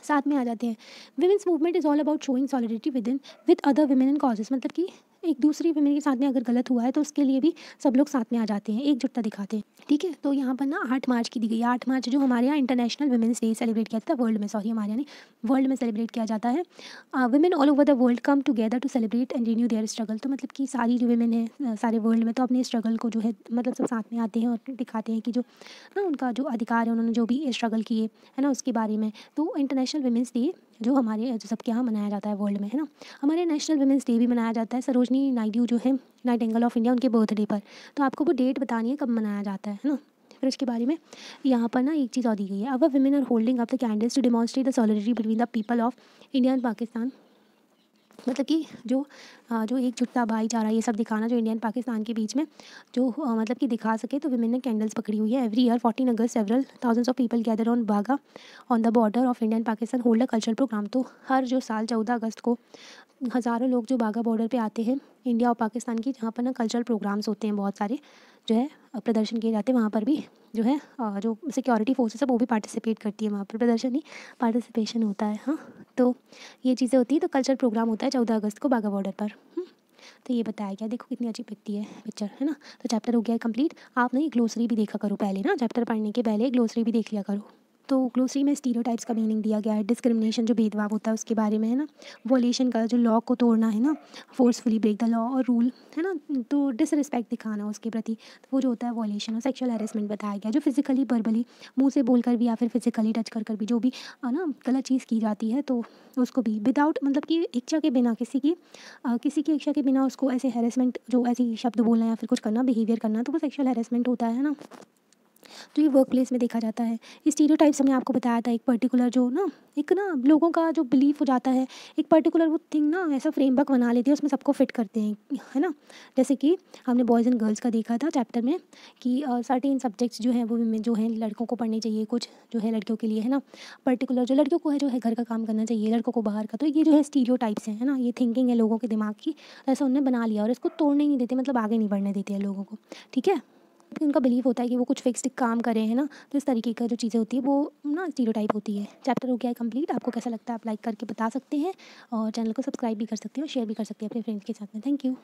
साथ में आ जाते हैं। Women's movement is all about showing solidity with other women and causes, मतलब कि एक दूसरी विमेन के साथ में अगर गलत हुआ है तो उसके लिए भी सब लोग साथ में आ जाते हैं, एकजुटता दिखाते हैं, ठीक है। तो यहाँ पर ना 8 मार्च की दी गई है। 8 मार्च जो हमारे यहाँ इंटरनेशनल वुमेंस डे सेलिब्रेट किया जाता है, वर्ल्ड में, सॉरी हमारे यहाँ नहीं, वर्ल्ड में सेलिब्रेट किया जाता है। Women all over the world come together to celebrate and renew their struggle. तो मतलब कि सारी जो वुमेन है सारे वर्ल्ड में, तो अपने स्ट्रगल को जो है मतलब सब साथ में आते हैं और दिखाते हैं कि जो ना उनका जो अधिकार है, उन्होंने जो भी स्ट्रगल किए, है ना, उसके बारे में। तो इंटरनेशनल वुमेंस डे जो हमारे जो सबके यहाँ मनाया जाता है वर्ल्ड में, है ना। हमारे नेशनल वुमेंस डे भी मनाया जाता है सरोजनी नायडू जो है, नाइटिंगेल ऑफ इंडिया, उनके बर्थडे पर। तो आपको वो डेट बतानी है कब मनाया जाता है ना। फिर उसके बारे में यहाँ पर ना एक चीज़ और दी गई है, our women are holding up the candles to demonstrate the solidity between the people of India and Pakistan. मतलब कि जो एकजुटता, भाईचारा, ये सब दिखाना जो इंडिया एंड पाकिस्तान के बीच में जो मतलब कि दिखा सके, तो विमेन ने कैंडल्स पकड़ी हुई है। Every year 14 August several thousands of people gather on Wagah on the border of India and Pakistan hold a cultural program. तो हर जो साल 14 अगस्त को हज़ारों लोग जो बागा बॉर्डर पे आते हैं इंडिया और पाकिस्तान की, जहाँ पर ना कल्चरल प्रोग्राम्स होते हैं बहुत सारे, जो है प्रदर्शन किए जाते हैं। वहाँ पर भी जो है जो सिक्योरिटी फोर्सेस है वो भी पार्टिसिपेट करती है, वहाँ पर प्रदर्शन नहीं, पार्टिसिपेशन होता है। हाँ, तो ये चीज़ें होती हैं। तो कल्चरल प्रोग्राम होता है 14 अगस्त को बागा बॉर्डर पर। तो ये बताया गया, देखो कितनी अच्छी दिखती है पिक्चर, है ना। तो चैप्टर हो गया है कंप्लीट। आप ना ये ग्लोसरी भी देखा करो पहले ना, चैप्टर पढ़ने के पहले ग्लोसरी भी देख लिया करो। तो ग्लोसरी में स्टीरियोटाइप्स का मीनिंग दिया गया है, डिस्क्रिमिनेशन जो भेदभाव होता है उसके बारे में, है ना। वॉयलेशन का जो लॉ को तोड़ना है ना, फोर्सफुली ब्रेक द लॉ और रूल, है ना। तो डिसरिस्पेक्ट दिखाना उसके प्रति, तो वो जो होता है वॉयलेशन। और सेक्शुअल हैरेसमेंट बताया गया, जो फिजिकली वर्बली मुंह से बोलकर भी या फिर फिजिकली टच कर भी जो भी है ना गलत चीज़ की जाती है, तो उसको भी विदाउट मतलब कि इच्छा के बिना किसी की इच्छा के बिना उसको ऐसे हैरेसमेंट, जो ऐसी शब्द बोलना या फिर कुछ करना, बिहेवियर करना, तो वो सेक्शुअल हैरेसमेंट होता है ना। तो ये वर्क प्लेस में देखा जाता है। स्टीरियोटाइप्स हमने आपको बताया था, एक पर्टिकुलर जो ना एक ना लोगों का जो बिलीफ हो जाता है, एक पर्टिकुलर वो थिंग ना ऐसा फ्रेमवर्क बना लेते हैं, उसमें सबको फिट करते हैं, है ना। जैसे कि हमने बॉयज़ एंड गर्ल्स का देखा था चैप्टर में कि सर्टेन सब्जेक्ट्स जो हैं वो जो हैं लड़कों को पढ़ने चाहिए, कुछ जो है लड़कियों के लिए, है ना। पर्टिकुलर जो लड़कियों को है जो है घर का काम करना चाहिए, लड़कों को बाहर का। तो ये जो है स्टीरियोटाइप्स हैं, है ना, ये थिंकिंग है लोगों के दिमाग की, ऐसा उन्होंने बना लिया और इसको तोड़ने ही नहीं देते, मतलब आगे नहीं बढ़ने देते हैं लोगों को, ठीक है। उनका बिलीव होता है कि वो कुछ फिक्स्ड काम करें, है ना। तो इस तरीके का जो चीज़ें होती है वो ना स्टीरियोटाइप होती है। चैप्टर हो गया है कंप्लीट। आपको कैसा लगता है आप लाइक करके बता सकते हैं और चैनल को सब्सक्राइब भी कर सकते हैं और शेयर भी कर सकते हैं अपने फ्रेंड्स के साथ में। Thank you.